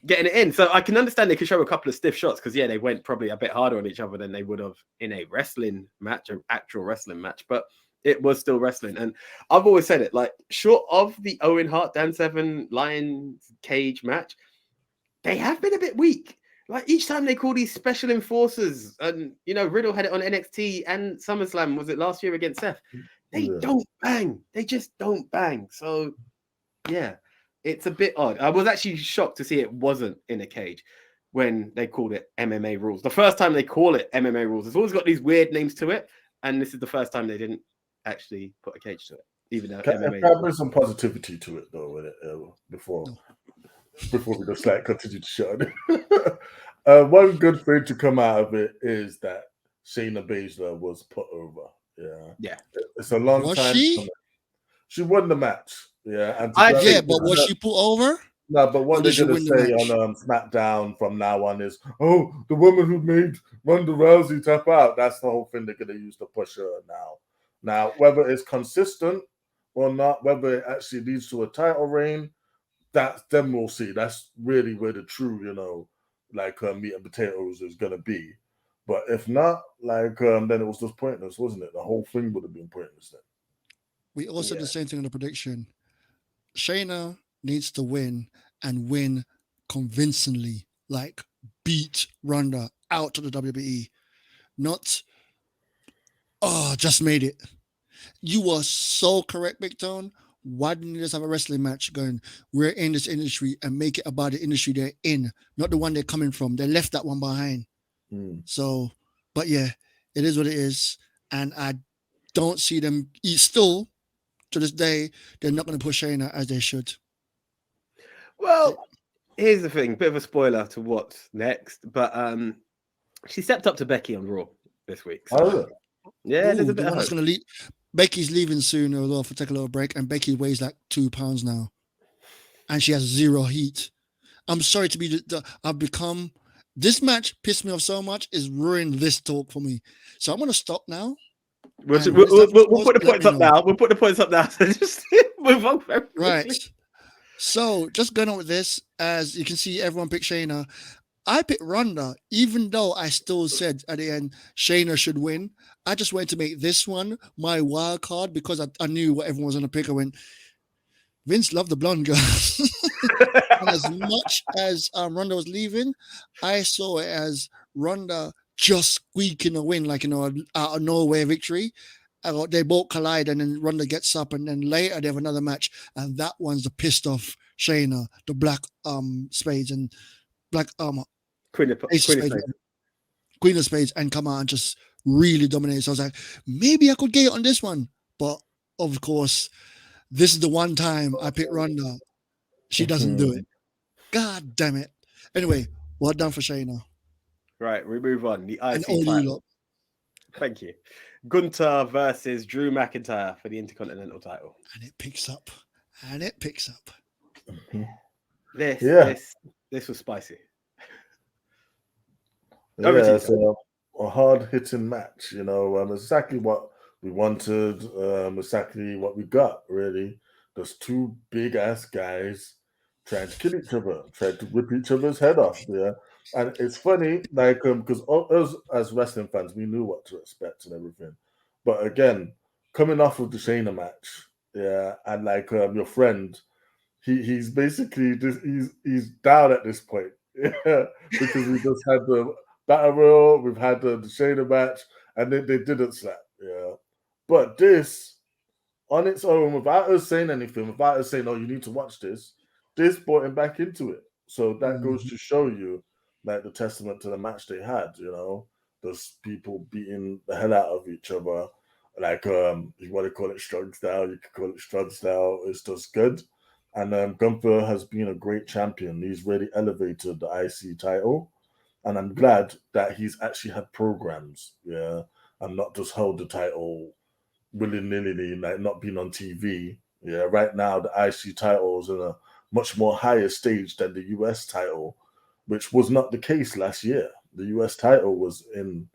getting it in. So I can understand they could show a couple of stiff shots because, they went probably a bit harder on each other than they would have in a wrestling match, an actual wrestling match, but it was still wrestling. And I've always said it, like, short of the Owen Hart, Dan Severn, Lions Cage match, they have been a bit weak. Like, each time they call these special enforcers, and, Riddle had it on NXT and SummerSlam, was it last year against Seth? They don't bang. They just don't bang. So, yeah, it's a bit odd. I was actually shocked to see it wasn't in a cage when they called it MMA rules. The first time they call it MMA rules, it's always got these weird names to it. And this is the first time they didn't actually put a cage to it, even though MMA. Can bring some positivity to it, though, with it, before we just continue to shut it. One good thing to come out of it is that Shayna Baszler was put over. Yeah. It's a long time. She won the match. Yeah. And but was she put over? No, but what they're going to say on SmackDown from now on is, oh, the woman who made Ronda Rousey tap out. That's the whole thing they're going to use to push her now. Now, whether it's consistent or not, whether it actually leads to a title reign, then we'll see. That's really where the true, meat and potatoes is going to be. But if not, then it was just pointless, wasn't it? The whole thing would have been pointless then. We also did the same thing in the prediction. Shayna needs to win and win convincingly, like beat Ronda out to the WWE. Not, just made it. You are so correct, Big Tone. Why didn't you just have a wrestling match going, we're in this industry, and make it about the industry they're in, not the one they're coming from? They left that one behind. So, but yeah, it is what it is. And I don't see them still, to this day, they're not going to push Shayna as they should. Well, here's the thing, bit of a spoiler to what's next, but she stepped up to Becky on Raw this week. So, there's a bit of hope. Becky's leaving soon as well for take a little break, and Becky weighs like 2 pounds now, and she has 0 heat. I'm sorry to be I've become, this match pissed me off so much, is ruined this talk for me. So I'm going to stop now. We'll put the points up now. We'll put the points up now. So just move on very quickly. Right. So just going on with this, as you can see, everyone picked Shayna. I picked Ronda, even though I still said at the end Shayna should win. I just wanted to make this one my wild card because I knew what everyone was going to pick. I went, Vince loved the blonde girl. And as much as Ronda was leaving, I saw it as Ronda just squeaking a win, like, out of nowhere victory. They both collide, and then Ronda gets up, and then later they have another match, and that one's the pissed off Shayna, the black spades and black Queen of Spades, and come out and just really dominate. So I was like, maybe I could get it on this one, but of course, this is the one time I picked Ronda. She doesn't do it. God damn it. Anyway, well done for Shayna. Right, we move on. The And IC all you title. lot. Thank you. Gunther versus Drew McIntyre for the Intercontinental title. And it picks up. And it picks up. This was spicy. So a hard-hitting match, exactly what we wanted, exactly what we got, really. There's two big-ass guys trying to kill each other, trying to rip each other's head off, yeah? And it's funny, like, because us as wrestling fans, we knew what to expect and everything. But again, coming off of the Shayna match, yeah, and like your friend, he's basically he's down at this point, yeah, because we just had the Battle Royal, we've had the Shayna match, and they didn't slap, yeah. But this, on its own, without us saying anything, without us saying, "Oh, you need to watch this," this brought him back into it. So that goes to show you, like, the testament to the match they had. Those people beating the hell out of each other. Like, you want to call it strong style, you can call it strong style. It's just good. And Gunther has been a great champion. He's really elevated the IC title. And I'm glad that he's actually had programs, yeah, and not just held the title willy-nilly, like not being on TV. Yeah, right now the IC title is in a much more higher stage than the US title, which was not the case last year. The US title was in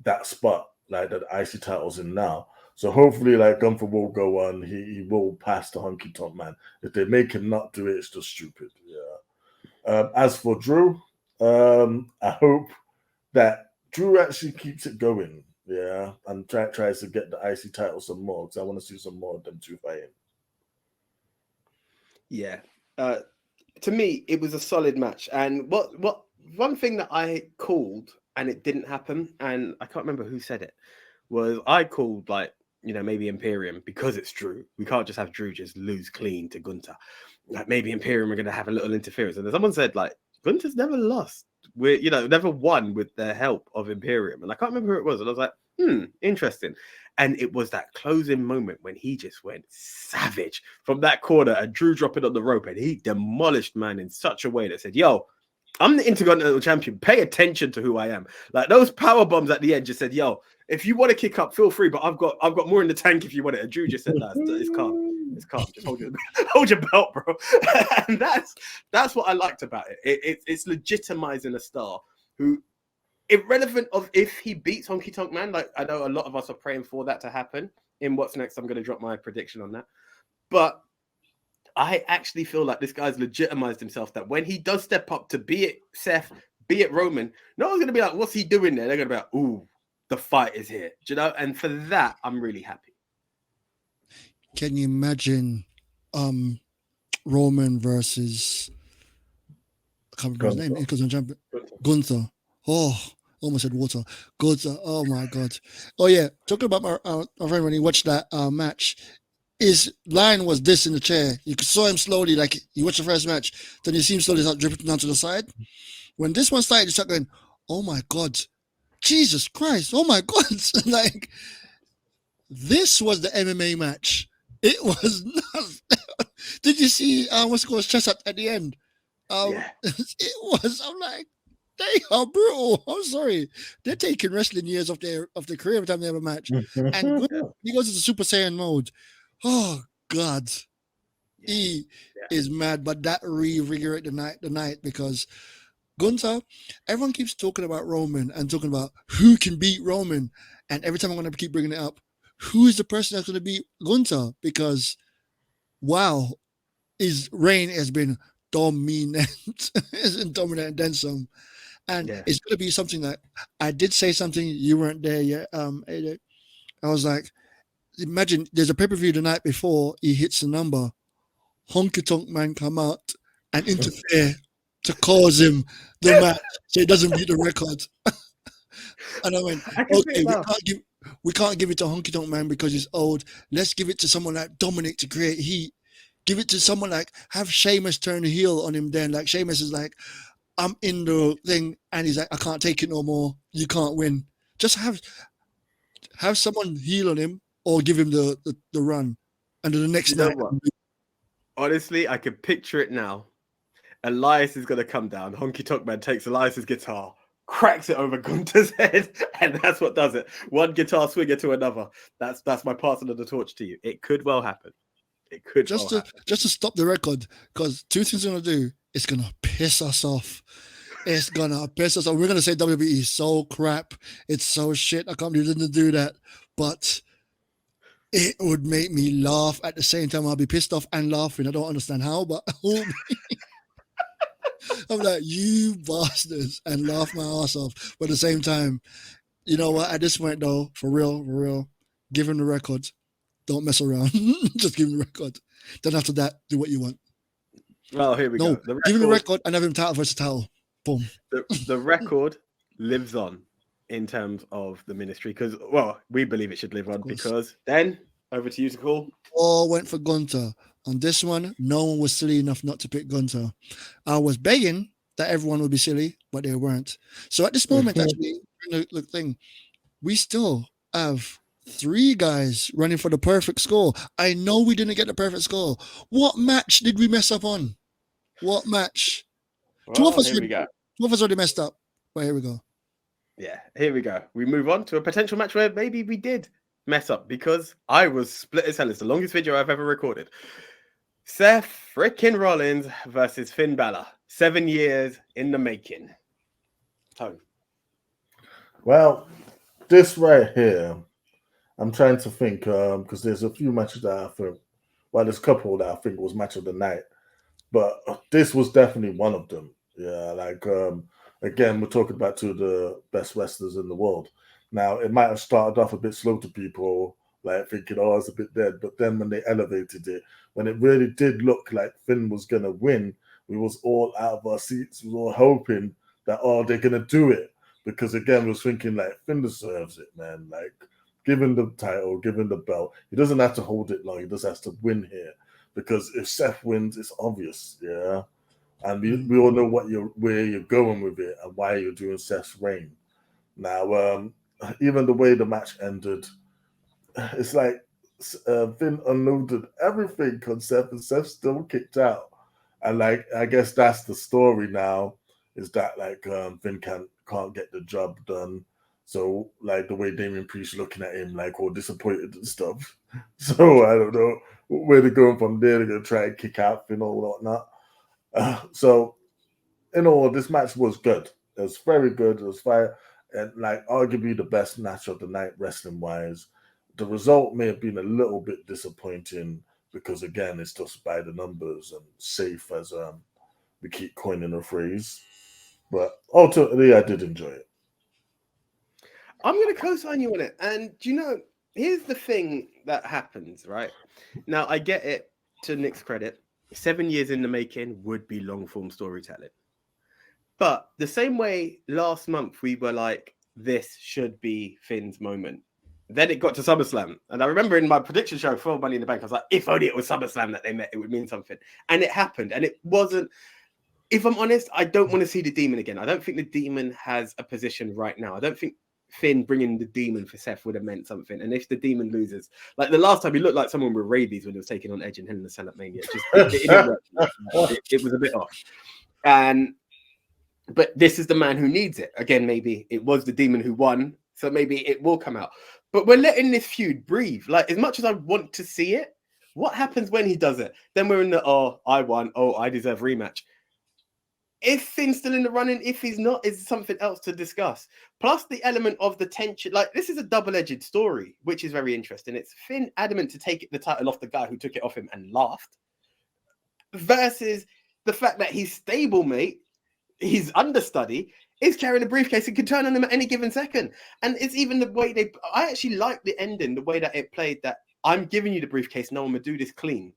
that spot, like that the IC title's in now. So hopefully, like, Gunther will go on. He will pass the Honky Tonk Man. If they make him not do it, it's just stupid. Yeah. As for Drew, I hope that Drew actually keeps it going, yeah, and tries to get the IC title some more, because I want to see some more of them two fighting. Yeah. To me, it was a solid match. And what one thing that I called and it didn't happen, and I can't remember who said it, was I called, like, maybe Imperium, because it's Drew. We can't just have Drew just lose clean to Gunther. Like, maybe Imperium are going to have a little interference. And then someone said, like, Gunther's never lost. Never won with the help of Imperium. And I can't remember who it was. And I was like, interesting. And it was that closing moment when he just went savage from that corner and Drew dropping on the rope, and he demolished man in such a way that said, yo, I'm the Intercontinental Champion. Pay attention to who I am. Like, those power bombs at the end just said, yo, if you want to kick up, feel free, but I've got more in the tank if you want it. And Drew just said, no, it's calm. It's calm. Just hold your belt, bro. And that's what I liked about it. It's legitimizing a star who, irrelevant of if he beats Honky Tonk Man, like, I know a lot of us are praying for that to happen. In What's Next, I'm going to drop my prediction on that. But I actually feel like this guy's legitimized himself, that when he does step up to be it Seth, be it Roman, no one's going to be like, what's he doing there? They're going to be like, ooh, the fight is here. Do you know? And for that, I'm really happy. Can you imagine Roman versus, I can't remember his name, because I'm jumping, Gunther. Oh, almost said water. Gunther. Oh my God. Oh yeah. Talking about my friend when he watched that match, his line was this in the chair. You saw him slowly, like you watched the first match, then you see him slowly start dripping down to the side. When this one started, you start going, oh my God, Jesus Christ, oh my God. Like, this was the MMA match. It was not. Did you see what's called chest at the end? Yeah. It was, I'm like, they are brutal. I'm sorry. They're taking wrestling years of their career every time they have a match. And he goes into Super Saiyan mode. Oh God. He is mad, but that reinvigorated the night because Gunther, everyone keeps talking about Roman and talking about who can beat Roman. And every time I'm going to keep bringing it up, who is the person that's going to beat Gunther? Because, wow, his reign has been dominant. It's dominant and then some. And it's going to be something that I did say something, you weren't there yet, AJ. I was like, imagine there's a pay-per-view the night before he hits the number. Honky Tonk Man come out and interfere to cause him the match so he doesn't beat the record. And I went, okay, we can't give it to Honky Tonk Man because he's old. Let's give it to someone like Dominic to create heat. Give it to someone like, have Sheamus turn heel on him then. Like, Sheamus is like, I'm in the thing, and he's like, I can't take it no more. You can't win. Just have someone heel on him or give him the run. And then the next night. honestly, I can picture it now. Elias is going to come down. Honky Tonk Man takes Elias's guitar, cracks it over Gunther's head, and that's what does it. One guitar swinger to another. That's my passing of the torch to you. It could well happen. It could just well to happen. just to stop the record, because two things it's gonna do. It's gonna piss us off. It's gonna piss us off. We're gonna say WWE is so crap. It's so shit. I can't believe they didn't do that. But it would make me laugh at the same time. I'll be pissed off and laughing. I don't understand how, but I'm like, you bastards, and laugh my ass off. But at the same time, you know what? At this point, though, for real, give him the record. Don't mess around. Just give him the record. Then after that, do what you want. Well, here we go. Give him the record and have him title versus title. Boom. The record lives on in terms of the ministry because, well, we believe it should live on because then over to you to call. All went for Gunther. On this one, no one was silly enough not to pick Gunther. I was begging that everyone would be silly, but they weren't. So at this moment, actually, the thing, we still have 3 guys running for the perfect score. I know we didn't get the perfect score. What match did we mess up on? What match? Well, 2 of us already messed up. But here we go. Yeah, here we go. We move on to a potential match where maybe we did mess up because I was split as hell. It's the longest video I've ever recorded. Seth frickin' Rollins versus Finn Balor. 7 years in the making. Tone. Well, this right here, I'm trying to think because there's a few matches that I think, well, there's a couple that I think was match of the night, but this was definitely one of them. Yeah, like again, we're talking about 2 of the best wrestlers in the world. Now, it might have started off a bit slow to people, like thinking, oh, it's a bit dead. But then when they elevated it, when it really did look like Finn was going to win, we was all out of our seats. We were all hoping that, oh, they're going to do it. Because, again, we was thinking, like, Finn deserves it, man. Like, given the title, given the belt, he doesn't have to hold it long. He just has to win here. Because if Seth wins, it's obvious, yeah? And we all know where you're going with it and why you're doing Seth's reign. Now, even the way the match ended, it's like Finn unloaded everything on Seth, and Seth still kicked out. And like, I guess that's the story now, is that like Finn can't get the job done. So like the way Damian Priest looking at him like all disappointed and stuff. So I don't know where they're going from there. They're gonna try and kick out Finn or whatnot. So in all, this match was good. It was very good. It was fire. And like arguably the best match of the night wrestling wise. The result may have been a little bit disappointing because again it's just by the numbers and safe as we keep coining a phrase. But ultimately I did enjoy it. I'm going to co-sign you on it. And do you know, here's the thing that happens, right? Now I get it, to Nick's credit, 7 years in the making would be long form storytelling. But the same way last month we were like, this should be Finn's moment. Then it got to SummerSlam. And I remember in my prediction show for Money in the Bank, I was like, if only it was SummerSlam that they met, it would mean something. And it happened. And it wasn't, if I'm honest, I don't want to see the Demon again. I don't think the Demon has a position right now. I don't think Finn bringing the Demon for Seth would have meant something. And if the Demon loses, like the last time he looked like someone with rabies when he was taking on Edge in Hell in the Cell at Mania. It didn't work. It was a bit off. But this is the man who needs it. Again, maybe it was the Demon who won, so maybe it will come out. But we're letting this feud breathe. Like, as much as I want to see it, what happens when he does it? Then we're in the, oh, I won. Oh, I deserve rematch. If Finn's still in the running, if he's not, is something else to discuss. Plus the element of the tension. Like, this is a double-edged story, which is very interesting. It's Finn adamant to take the title off the guy who took it off him and laughed, versus the fact that his stablemate, his understudy, is carrying a briefcase and can turn on him at any given second. And it's even the way I actually like the ending, the way that it played, that I'm giving you the briefcase, no one would do this clean.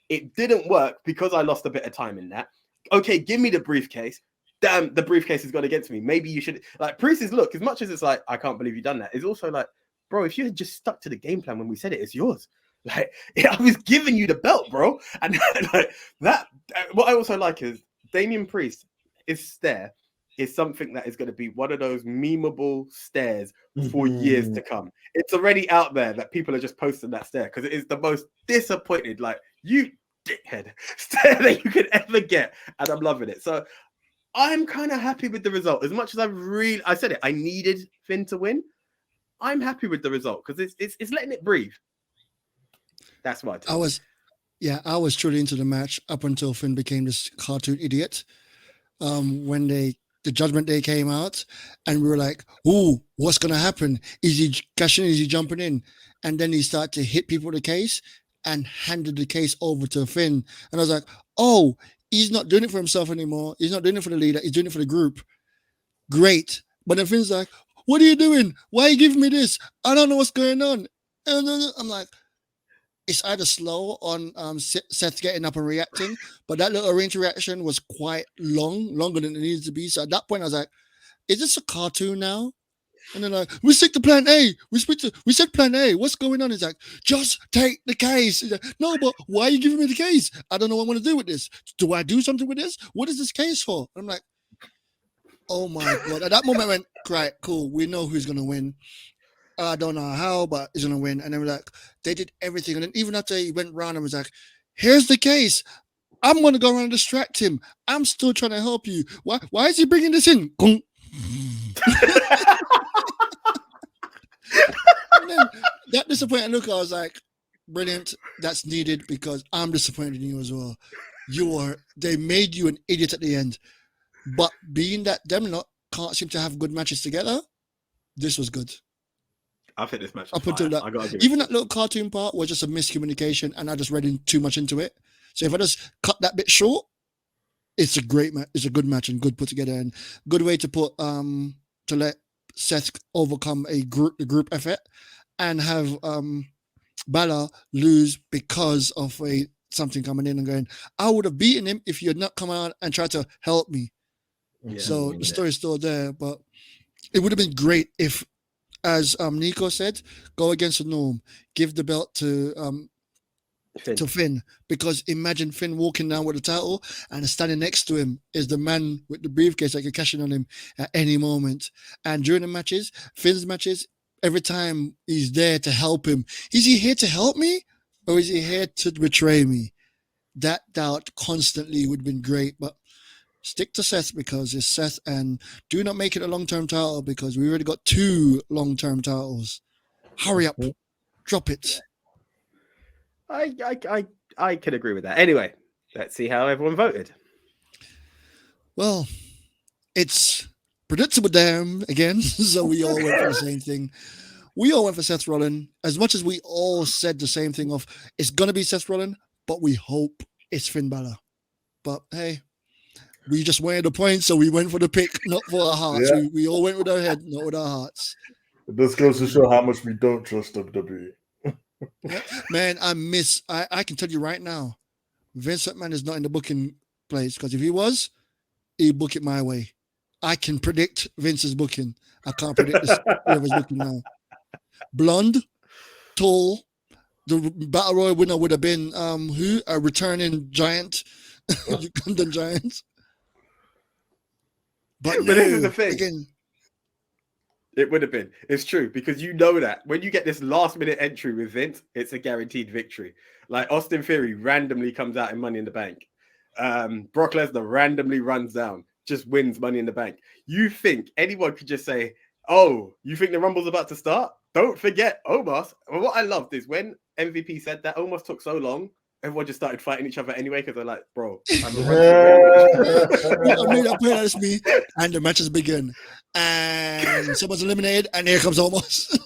It didn't work because I lost a bit of time in that. Okay, give me the briefcase. Damn, the briefcase has gone against me. Maybe you should, like, Priest's look, as much as it's like, I can't believe you've done that, it's also like, bro, if you had just stuck to the game plan when we said it, it's yours. Like, I was giving you the belt, bro. And like, that, what I also like is Damian Priest, his stare is something that is going to be one of those memeable stares for years to come. It's already out there that people are just posting that stare because it is the most disappointed. Like, you dickhead stare that you could ever get, and I'm loving it. So I'm kind of happy with the result. As much as I said it, I needed Finn to win. I'm happy with the result because it's letting it breathe. That's what I was truly into the match up until Finn became this cartoon idiot. When the Judgment Day came out, and we were like, "Ooh, what's gonna happen? Is he cashing? Is he jumping in?" And then he started to hit people with the case and handed the case over to Finn. And I was like, "Oh, he's not doing it for himself anymore. He's not doing it for the leader. He's doing it for the group. Great." But then Finn's like, "What are you doing? Why are you giving me this? I don't know what's going on." And then I'm like, it's either slow on Seth getting up and reacting, but that little range reaction was quite longer than it needed to be. So at that point, I was like, is this a cartoon now? And then like, we stick to plan A. We said plan A. What's going on? He's like, just take the case. Like, no, but why are you giving me the case? I don't know what I'm going to do with this. Do I do something with this? What is this case for? I'm like, oh my God. At that moment, I went, right, cool. We know who's going to win. I don't know how, but he's going to win. And then we're like, they did everything. And then even after he went round and was like, here's the case. I'm going to go around and distract him. I'm still trying to help you. Why is he bringing this in? And then that disappointed look, I was like, brilliant. That's needed because I'm disappointed in you as well. They made you an idiot at the end. But being that them lot can't seem to have good matches together, this was good. I think this match up until that, even that little cartoon part was just a miscommunication, and I just read in too much into it. So if I just cut that bit short, it's a great match. It's a good match and good put together, and good way to put to let Seth overcome the group effort, and have Balor lose because of something coming in and going, I would have beaten him if you had not come out and tried to help me. Yeah, so the story's still there, but it would have been great if, as Nico said, go against the norm, give the belt to Finn, because imagine Finn walking down with the title and standing next to him is the man with the briefcase that can cash in on him at any moment. And during the matches, Finn's matches, every time he's there to help him, is he here to help me or is he here to betray me? That doubt constantly would have been great, but stick to Seth because it's Seth, and do not make it a long-term title because we already got 2 long-term titles. Hurry up, drop it. I can agree with that. Anyway, let's see how everyone voted. Well, it's predictable damn again, so we all went for the same thing. We all went for Seth Rollins, as much as we all said the same thing of it's gonna be Seth Rollins, but we hope it's Finn Balor. But hey, we just wanted the point, so we went for the pick, not for our hearts. Yeah. We all went with our head, not with our hearts. This goes to show how much we don't trust WWE. Yeah. Man, I can tell you right now, Vince McMahon is not in the booking place, because if he was, he'd book it my way. I can predict Vince's booking. I can't predict whoever's booking now. Blonde, tall, the Battle Royal winner would have been who? A returning giant, Ugandan giant. But this is the thing. Again, it would have been. It's true, because you know that when you get this last-minute entry with Vince, it's a guaranteed victory. Like Austin Theory randomly comes out in Money in the Bank. Brock Lesnar randomly runs down, just wins Money in the Bank. You think anyone could just say, oh, you think the Rumble's about to start? Don't forget Omos. Well, what I loved is when MVP said that, Omos took so long, everyone just started fighting each other anyway, because they're like, bro, I'm the one. That's me. And the matches begin. And someone's eliminated, and here comes Omos.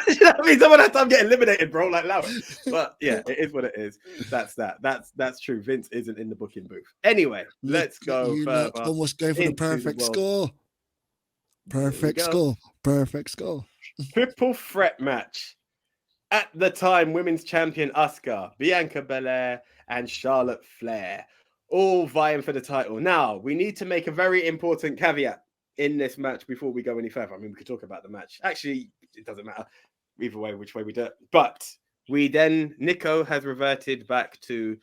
You know what I mean? Someone has to get eliminated, bro, like loud. But yeah, it is what it is. That's that. That's true. Vince isn't in the booking booth. Anyway, let's go further. Almost going for the perfect score. Perfect score. Perfect score. Triple threat match. At the time, women's champion Asuka, Bianca Belair, and Charlotte Flair, all vying for the title. Now, we need to make a very important caveat in this match before we go any further. I mean, we could talk about the match. Actually, it doesn't matter either way, which way we do it. But Nico has reverted back to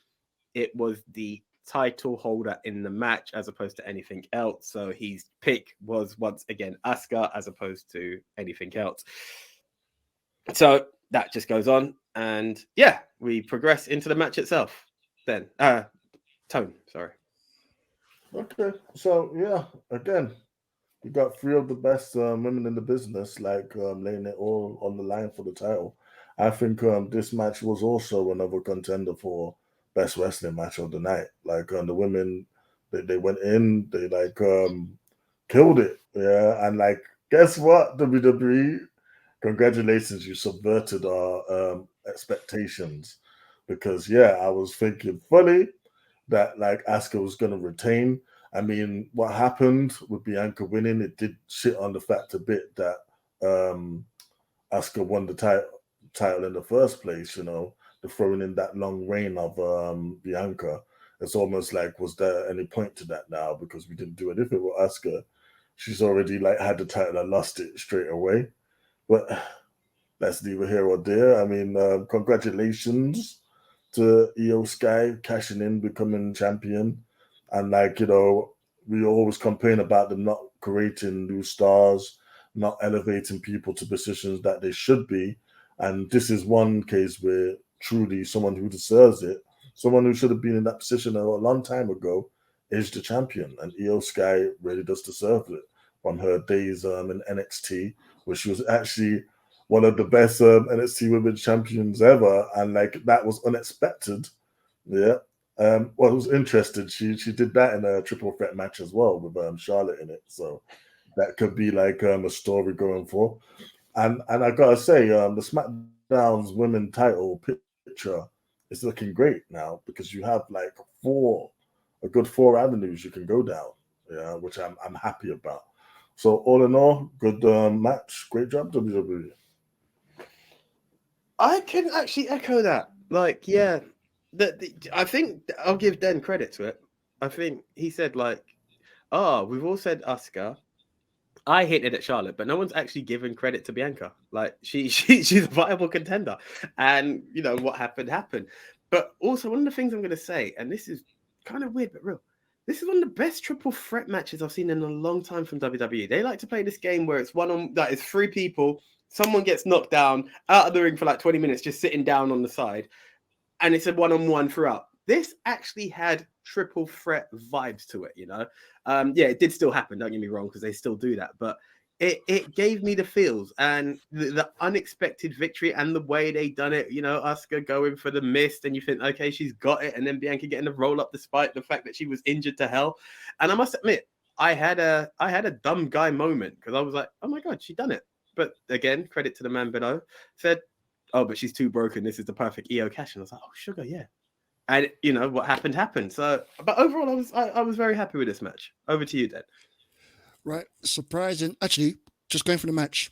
it was the title holder in the match as opposed to anything else. So his pick was once again Asuka as opposed to anything else. So that just goes on, and yeah, we progress into the match itself. then. Tone, sorry. Okay, so yeah, again, you got three of the best women in the business, like laying it all on the line for the title. I think this match was also another contender for best wrestling match of the night. Like the women, they went in, they like killed it, yeah. And like, guess what, WWE? Congratulations, you subverted our expectations. Because yeah, I was thinking fully that like Asuka was going to retain. I mean, what happened with Bianca winning, it did shit on the fact a bit that Asuka won the title in the first place, you know, the throwing in that long reign of Bianca. It's almost like, was there any point to that now? Because we didn't do anything with Asuka. She's already like had the title and lost it straight away. But that's neither here or there. I mean, congratulations to Io Sky cashing in, becoming champion. And like, you know, we always complain about them not creating new stars, not elevating people to positions that they should be. And this is one case where truly someone who deserves it, someone who should have been in that position a long time ago, is the champion. And Io Sky really does deserve it from her days in NXT, where she was actually one of the best NXT Women's Champions ever, and like that was unexpected. Yeah. Well, it was interesting. She did that in a triple threat match as well with Charlotte in it, so that could be like a story going for. And I gotta say, the SmackDown's women title picture is looking great now because you have like a good four avenues you can go down. Yeah, which I'm happy about. So all in all, good match. Great job, WWE. I can actually echo that. Like, yeah, I think I'll give Den credit to it. I think he said like, "Oh, we've all said Asuka." I hinted at Charlotte, but no one's actually given credit to Bianca. Like, she's a viable contender, and you know what happened. But also, one of the things I'm going to say, and this is kind of weird but real. This is one of the best triple threat matches I've seen in a long time from WWE. They like to play this game where it's that is three people. Someone gets knocked down out of the ring for like 20 minutes, just sitting down on the side, and it's a one-on-one throughout. This actually had triple threat vibes to it, you know. Yeah, it did still happen. Don't get me wrong, because they still do that, but it gave me the feels and the unexpected victory and the way they done it. You know, Asuka going for the mist, and you think, okay, she's got it, and then Bianca getting the roll up despite the fact that she was injured to hell. And I must admit, I had a dumb guy moment because I was like, oh my god, she done it. But again, credit to the man below. Said, oh, but she's too broken. This is the perfect EO cash. And I was like, oh, sugar, yeah. And you know what happened. So, but overall, I was very happy with this match. Over to you, Dan. Right, surprising. Actually, just going for the match,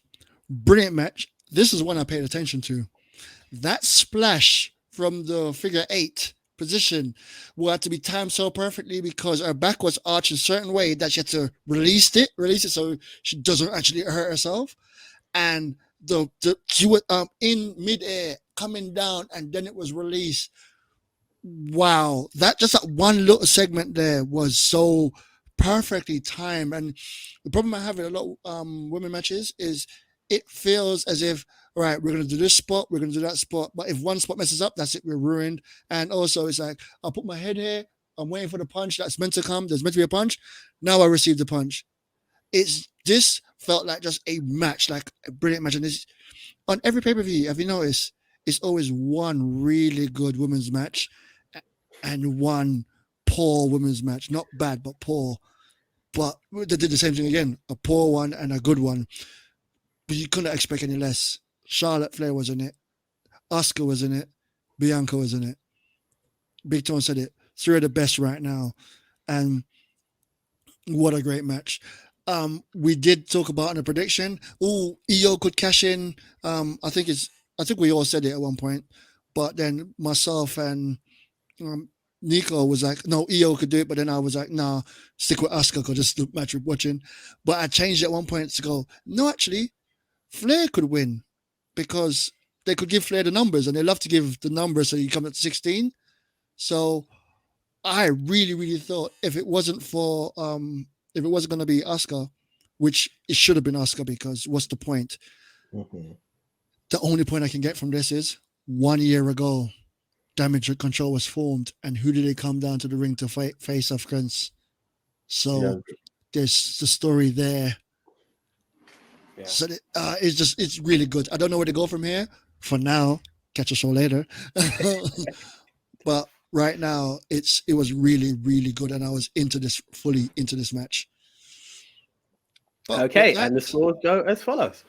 brilliant match. This is one I paid attention to. That splash from the figure 8 position will have to be timed so perfectly because her back was arched a certain way that she had to release it so she doesn't actually hurt herself. And she was in midair coming down, and then it was released. Wow, that one little segment there was so perfectly timed. And the problem I have with a lot of women matches is it feels as if, all right, we're going to do this spot, we're going to do that spot, but if one spot messes up, that's it, we're ruined. And also it's like, I'll put my head here, I'm waiting for the punch that's meant to come, there's meant to be a punch, now I received the punch. This felt like just a match, like a brilliant match. And this, on every pay-per-view, have you noticed, it's always one really good women's match and one poor women's match. Not bad, but poor. But they did the same thing again, a poor one and a good one. But you couldn't expect any less. Charlotte Flair was in it. Asuka was in it. Bianca was in it. Big Tone said it. Three of the best right now. And what a great match. We did talk about in a prediction. Io could cash in. I think we all said it at one point. But then myself and Nico was like, no, Io could do it. But then I was like, nah, stick with Asuka because this is the match we're watching. But I changed it at one point to go, no, actually, Flair could win because they could give Flair the numbers, and they love to give the numbers so you come at 16. So I really, really thought if it wasn't going to be Asuka, which it should have been Asuka, because what's the point? Mm-hmm. The only point I can get from this is 1 year ago, damage control was formed, and who did they come down to the ring to face off against? So there's the story there. Yeah. So it's really good. I don't know where to go from here. For now, catch a show later. But right now, it was really, really good, and I was fully into this match. But okay, and the scores go as follows.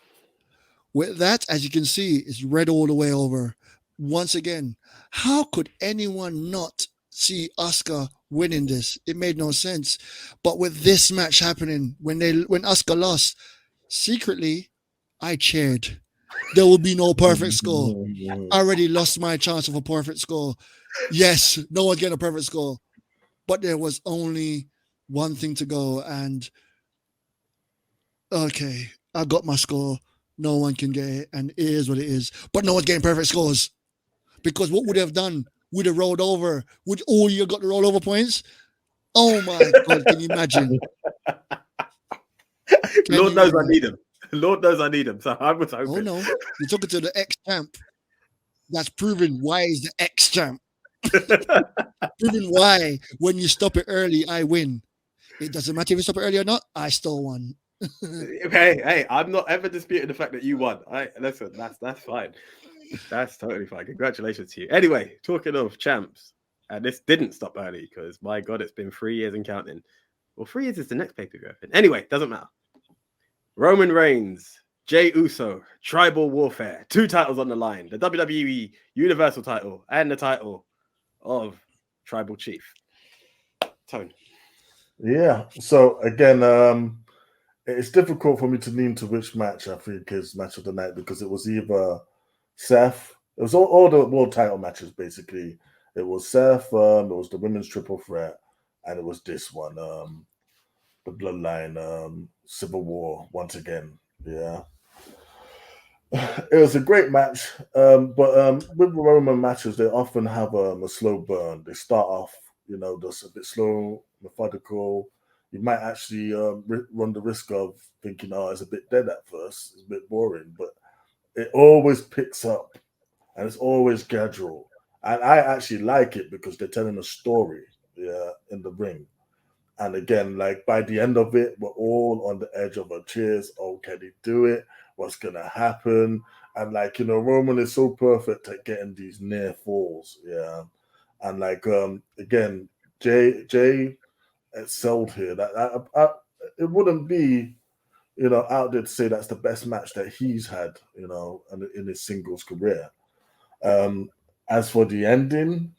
With that, as you can see, it's red all the way over. Once again, how could anyone not see Asuka winning this? It made no sense. But with this match happening, when Asuka lost, secretly, I cheered. There will be no perfect score. I already lost my chance of a perfect score. Yes, no one's getting a perfect score. But there was only one thing to go, and okay, I got my score. No one can get it, and it is what it is. But no one's getting perfect scores. Because what would they have done? Would have rolled over? Would all you got the rollover points? Oh my God, can you imagine? Lord knows I need him. Lord knows I need him. So I was hoping. Oh no, you're talking to the ex-champ. That's proven why is the ex-champ. Proven why when you stop it early, I win. It doesn't matter if you stop it early or not, I still won. hey, I'm not ever disputing the fact that you won. Listen, that's fine. That's totally fine. Congratulations to you. Anyway, talking of champs, and this didn't stop early because my God, it's been 3 years and counting. Well, 3 years is the next pay-per-view, I think. Anyway, doesn't matter. Roman Reigns, Jey Uso, Tribal Warfare, 2 titles on the line: the WWE Universal title and the title of Tribal Chief. Tone. Yeah. So again, it's difficult for me to lean to which match I think is match of the night because it was either Seth. It was all the world title matches basically. It was Seth. It was the women's triple threat, and it was this one, the Bloodline Civil War once again. Yeah. It was a great match, but with Roman matches, they often have a slow burn. They start off, just a bit slow, methodical. You might actually run the risk of thinking, oh, it's a bit dead at first, it's a bit boring, but it always picks up, and it's always gradual. And I actually like it because they're telling a story, in the ring. And again, like by the end of it, we're all on the edge of our chairs. Oh, can he do it? What's gonna happen? And Roman is so perfect at getting these near falls, yeah. And again, Jay excelled here. That it wouldn't be, out there to say that's the best match that he's had, in his singles career. As for the ending,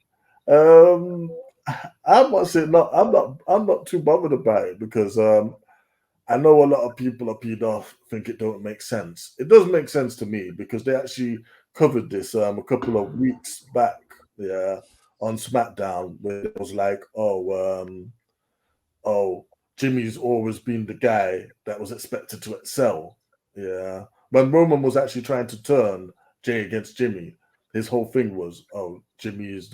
I must say no. I'm not too bothered about it because I know a lot of people are peed off, think it don't make sense. It does make sense to me because they actually covered this a couple of weeks back, on SmackDown, where it was like, Jimmy's always been the guy that was expected to excel. Yeah. When Roman was actually trying to turn Jay against Jimmy, his whole thing was, Jimmy is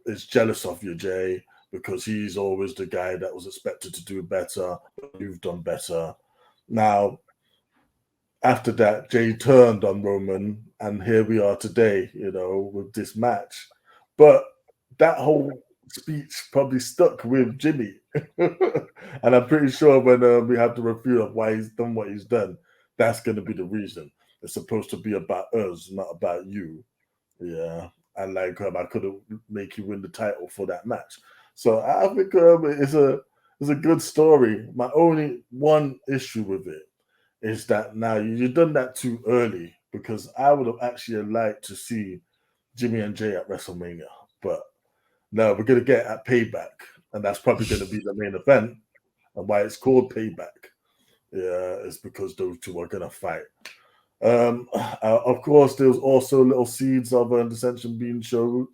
is jealous of you, Jay, because he's always the guy that was expected to do better, but you've done better. Now, after that, Jay turned on Roman, and here we are today, with this match. But that whole speech probably stuck with Jimmy. And I'm pretty sure when we have the review of why he's done what he's done, that's going to be the reason. It's supposed to be about us, not about you. Yeah. And I couldn't make you win the title for that match. So I think it's a good story. My only one issue with it is that now you've done that too early, because I would have actually liked to see Jimmy and Jay at WrestleMania. But no, we're going to get at Payback, and that's probably going to be the main event. And why it's called Payback, is because those two are going to fight. Of course, there was also little seeds of dissension being sowed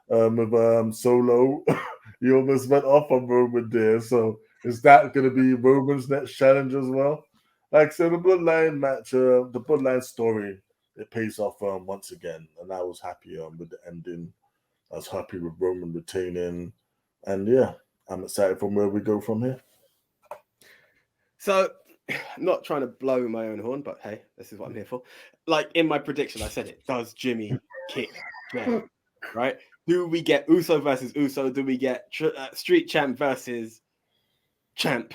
with Solo. He almost went off on Roman there. So is that going to be Roman's next challenge as well? Like, so the Bloodline match, the Bloodline story, it pays off once again. And I was happy with the ending. I was happy with Roman retaining. And yeah, I'm excited from where we go from here. So, not trying to blow my own horn, but hey, this is what I'm here for. Like in my prediction, I said it. Does Jimmy kick game, right? Do we get Uso versus Uso? Do we get Street Champ versus Champ?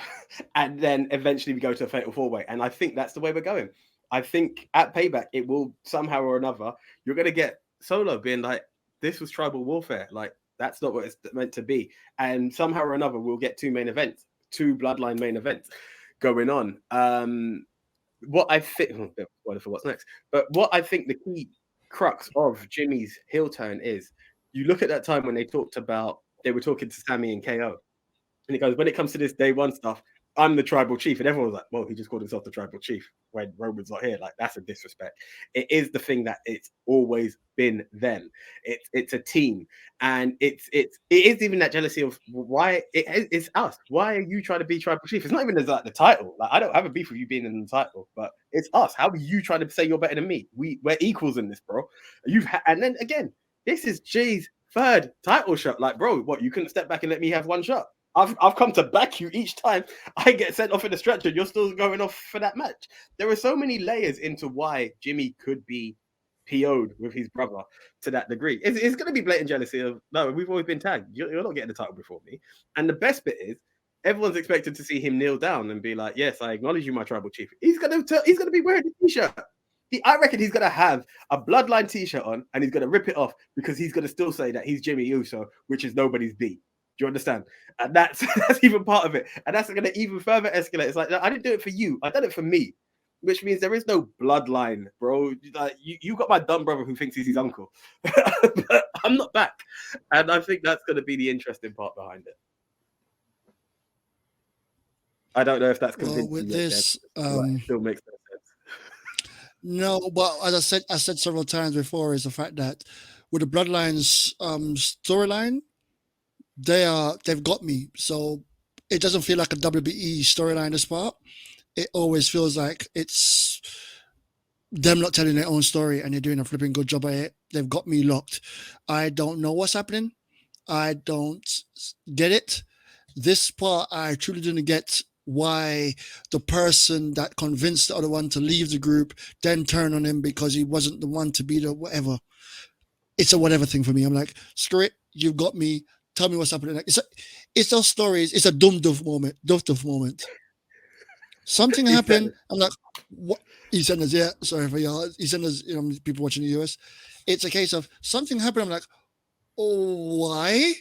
And then eventually we go to a fatal 4-way. And I think that's the way we're going. I think at Payback, it will somehow or another, you're going to get Solo being like, this was tribal warfare. Like, that's not what it's meant to be. And somehow or another, we'll get two Bloodline main events going on. What I think, what for what's next? But what I think the key crux of Jimmy's heel turn is, you look at that time when they were talking to Sammy and KO. And he goes, when it comes to this day one stuff, I'm the tribal chief. And everyone was like, well, he just called himself the tribal chief when Roman's not here. Like, that's a disrespect. It is the thing that it's always been them. It's a team. And it is even that jealousy of why it's us. Why are you trying to be tribal chief? It's not even as like the title. Like, I don't have a beef with you being in the title, but it's us. How are you trying to say you're better than me? We're equals in this, bro. And then again, this is Jay's third title shot. Like, bro, what, you couldn't step back and let me have one shot? I've come to back you each time I get sent off in a stretcher. You're still going off for that match. There are so many layers into why Jimmy could be PO'd with his brother to that degree. It's going to be blatant jealousy of, no, we've always been tagged. You're not getting the title before me. And the best bit is, everyone's expected to see him kneel down and be like, yes, I acknowledge you, my tribal chief. He's going to be wearing a t-shirt. I reckon he's going to have a Bloodline t-shirt on and he's going to rip it off because he's going to still say that he's Jimmy Uso, which is nobody's beat. Do you understand? And that's even part of it. And that's going to even further escalate. It's like, I didn't do it for you. I did it for me. Which means there is no bloodline, bro. Like, you got my dumb brother who thinks he's his uncle. But I'm not back. And I think that's going to be the interesting part behind it. I don't know if that's convincing with you this, it still makes no sense. No, but as I said several times before, is the fact that with the Bloodlines storyline, they've got me. So it doesn't feel like a WWE storyline this part. It always feels like it's them not telling their own story and they're doing a flipping good job at it. They've got me locked. I don't know what's happening. I don't get it. This part, I truly didn't get why the person that convinced the other one to leave the group then turned on him because he wasn't the one to be the whatever. It's a whatever thing for me. I'm like, screw it. You've got me. Tell me what's happening. It's those stories. It's a duff moment. Something happened. I'm like, what? EastEnders, yeah. Sorry for y'all. EastEnders, people watching the US. It's a case of something happened. I'm like, oh, why?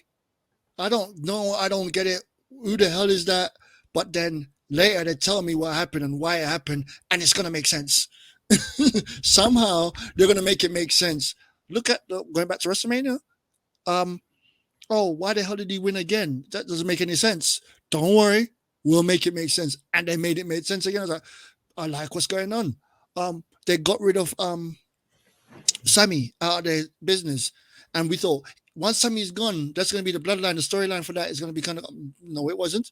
I don't know. I don't get it. Who the hell is that? But then later they tell me what happened and why it happened, and it's gonna make sense. Somehow they're gonna make it make sense. Look at going back to WrestleMania. Oh, why the hell did he win again? That doesn't make any sense. Don't worry, we'll make it make sense. And they made it make sense again. I was like, I like what's going on. They got rid of Sammy out of their business. And we thought, once Sammy's gone, that's going to be the bloodline. The storyline for that is going to be kind of, no, it wasn't.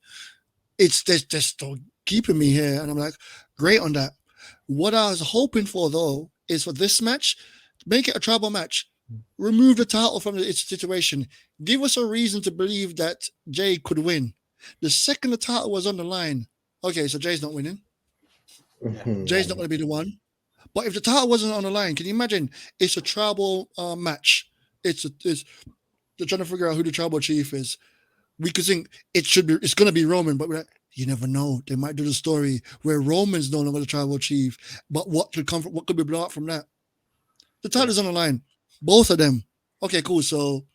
It's just still keeping me here. And I'm like, great on that. What I was hoping for, though, is for this match, make it a tribal match. Remove the title from its situation. Give us a reason to believe that Jay could win. The second the title was on the line, okay, so Jay's not winning. Jay's not going to be the one. But if the title wasn't on the line, can you imagine? It's a tribal match. They're trying to figure out who the tribal chief is. We could think it's going to be Roman, but you never know. They might do the story where Roman's no longer the tribal chief. But what could be blown out from that? The title's on the line. Both of them. Okay, cool. So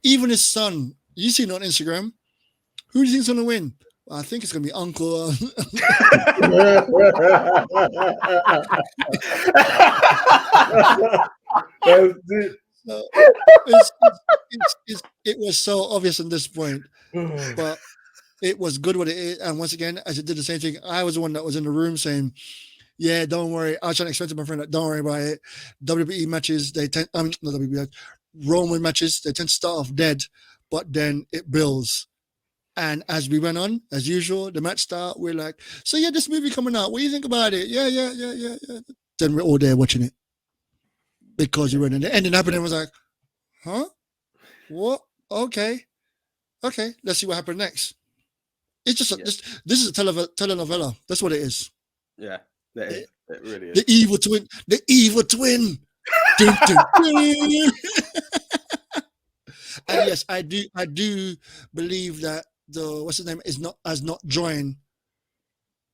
even his son, you seen on Instagram, who do you think's going to win? Well, I think it's going to be Uncle. It was so obvious at this point, but it was good what it is. And once again, as it did the same thing, I was the one that was in the room saying, yeah, don't worry. I was trying to explain to my friend that don't worry about it. WWE matches, Roman matches, they tend to start off dead, but then it builds. And as we went on, as usual, the match start, we're like, so yeah, this movie coming out, what do you think about it? Yeah. Then we're all there watching it. Because you went in. The ending happened and was like, huh? What? Okay. Let's see what happened next. It's just this is a telenovela. That's what it is. Yeah, that is. It really is. The evil twin. Dun, dun, dun. And yes, I do believe that the what's his name has not joined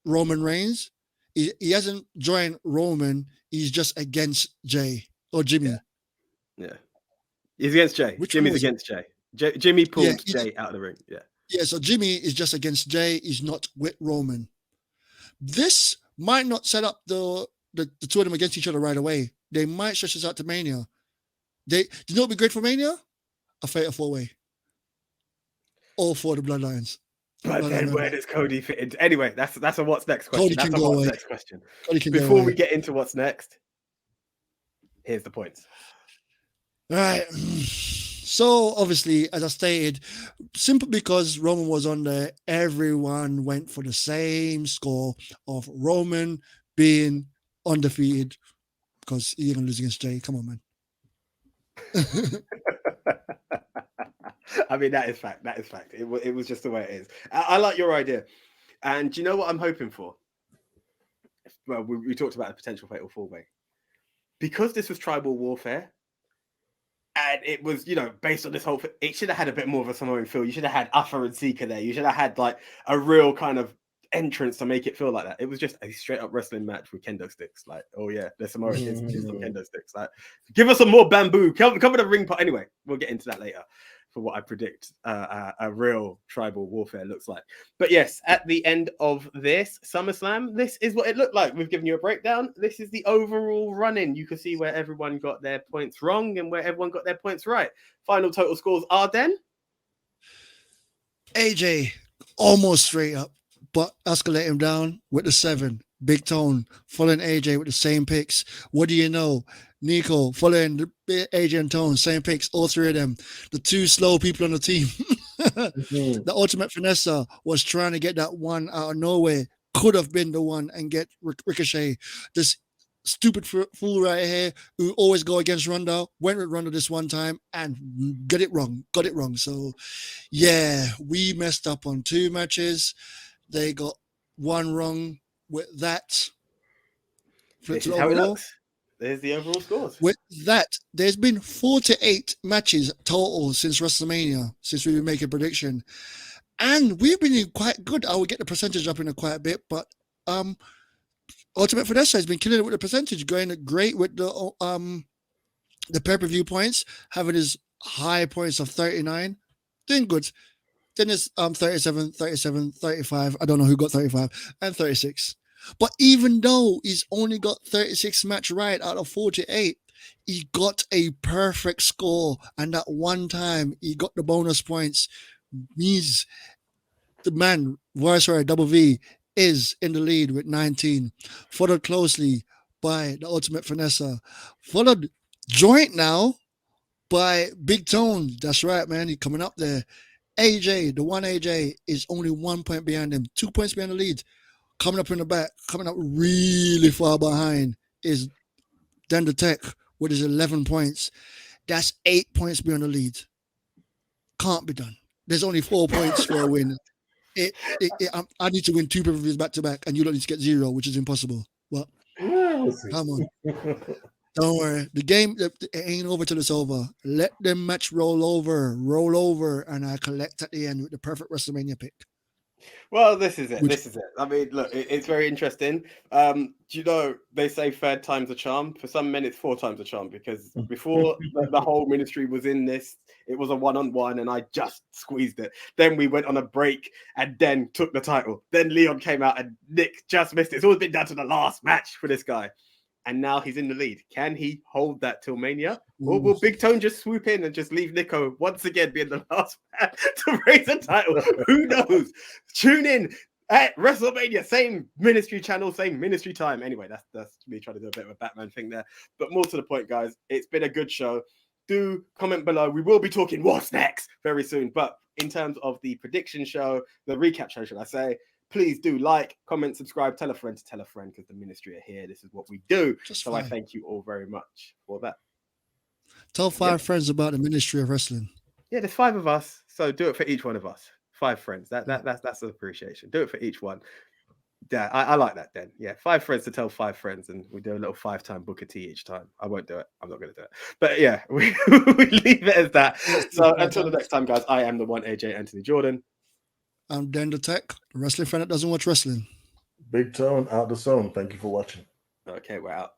Roman Reigns. He hasn't joined Roman. He's just against Jay or Jimmy. Yeah. He's against Jay. Which Jimmy's one was it? against Jay. Jimmy Yeah, pulled Jay out of the ring. Yeah. Yeah, so Jimmy is just against Jay. He's not with Roman. This might not set up the two of them against each other right away. They might stretch this out to Mania. Do you know what would be great for Mania? A fatal 4-way. All for the Bloodlines. But then where does Cody fit into? Anyway, that's a what's next question. Cody can That's a go what's away. next question. Cody can go Before we away. get into what's next, here's the points. All right. So obviously, as I stated, simply because Roman was on there, everyone went for the same score of Roman being undefeated because he ain't gonna lose against Jay. Come on, man. I mean, that is fact. That is fact. It was just the way it is. I like your idea. And do you know what I'm hoping for? Well, we talked about the potential fatal 4-way. Because this was tribal warfare, and it was, based on this whole thing, it should have had a bit more of a Samoan feel. You should have had Uffa and Sika there. You should have had like a real kind of entrance to make it feel like that. It was just a straight up wrestling match with kendo sticks. Like, oh yeah, there's Samoan kids with some kendo sticks. Like, give us some more bamboo. Come with a ring pot. Anyway, we'll get into that later for what I predict a real tribal warfare looks like. But yes, at the end of this SummerSlam, this is what it looked like. We've given you a breakdown. This is the overall run-in. You can see where everyone got their points wrong and where everyone got their points right. Final total scores are then AJ almost straight up, but escalate him down with the 7. Big Tone following AJ with the same picks. What do you know? Nico following AJ and Tone, same picks, all 3 of them. The 2 slow people on the team. The Ultimate Finessa was trying to get that one out of nowhere. Could have been the one and get Ricochet. This stupid fool right here who always go against Ronda, went with Ronda this one time and got it wrong. So, yeah, we messed up on 2 matches. They got 1 wrong with that. This is how it looks. There's the overall scores. With that, there's been 48 matches total since WrestleMania, since we've been making a prediction. And we've been in quite good. I will get the percentage up in quite a bit, but Ultimate Finesse has been killing it with the percentage, going great with the pay-per-view points, having his high points of 39, doing good. Then it's 37, 37, 35. I don't know who got 35, and 36. But even though he's only got 36 match right out of 48, he got a perfect score. And that one time he got the bonus points means the man, Viceroy Double V, is in the lead with 19. Followed closely by the Ultimate Finesse. Followed joint now by Big Tone. That's right, man. He's coming up there. AJ, the one AJ, is only 1 point behind him. 2 points behind the lead. Coming up in the back, coming up really far behind is Dan the Tech with his 11 points. That's 8 points beyond the lead. Can't be done. There's only 4 points for a win. I need to win 2 pay-per-views back to back, and you don't need to get 0, which is impossible. Well, come on. Don't worry. The game it ain't over till it's over. Let the match roll over, and I collect at the end with the perfect WrestleMania pick. Well, this is it. I mean, look, it's very interesting. Do you know, they say 3rd time's a charm. For some men, it's 4 times a charm, because before the whole ministry was in this, it was a 1-on-1 and I just squeezed it. Then we went on a break and then took the title. Then Leon came out and Nick just missed it. It's always been down to the last match for this guy. And now he's in the lead. Can he hold that till Mania? Or will Big Tone just swoop in and just leave Nico once again being the last man to raise the title? Who knows? Tune in at WrestleMania. Same ministry channel, same ministry time. Anyway, that's me trying to do a bit of a Batman thing there. But more to the point, guys, it's been a good show. Do comment below. We will be talking what's next very soon. But in terms of the prediction show, the recap show, should I say, please do like, comment, subscribe, tell a friend to tell a friend, because the ministry are here. This is what we do. So I thank you all very much for that. Tell 5 friends about the ministry of wrestling. Yeah, there's 5 of us. So do it for each one of us. 5 friends. That's an appreciation. Do it for each one. Yeah, I like that then. Yeah, 5 friends to tell 5 friends, and we do a little 5-time Booker T each time. I won't do it. I'm not going to do it. But yeah, we leave it as that. So until the next time, guys, I am the one AJ Anthony Jordan. I'm Dan the Tech, the wrestling fan that doesn't watch wrestling. Big Tone, out the zone. Thank you for watching. Okay, we're out.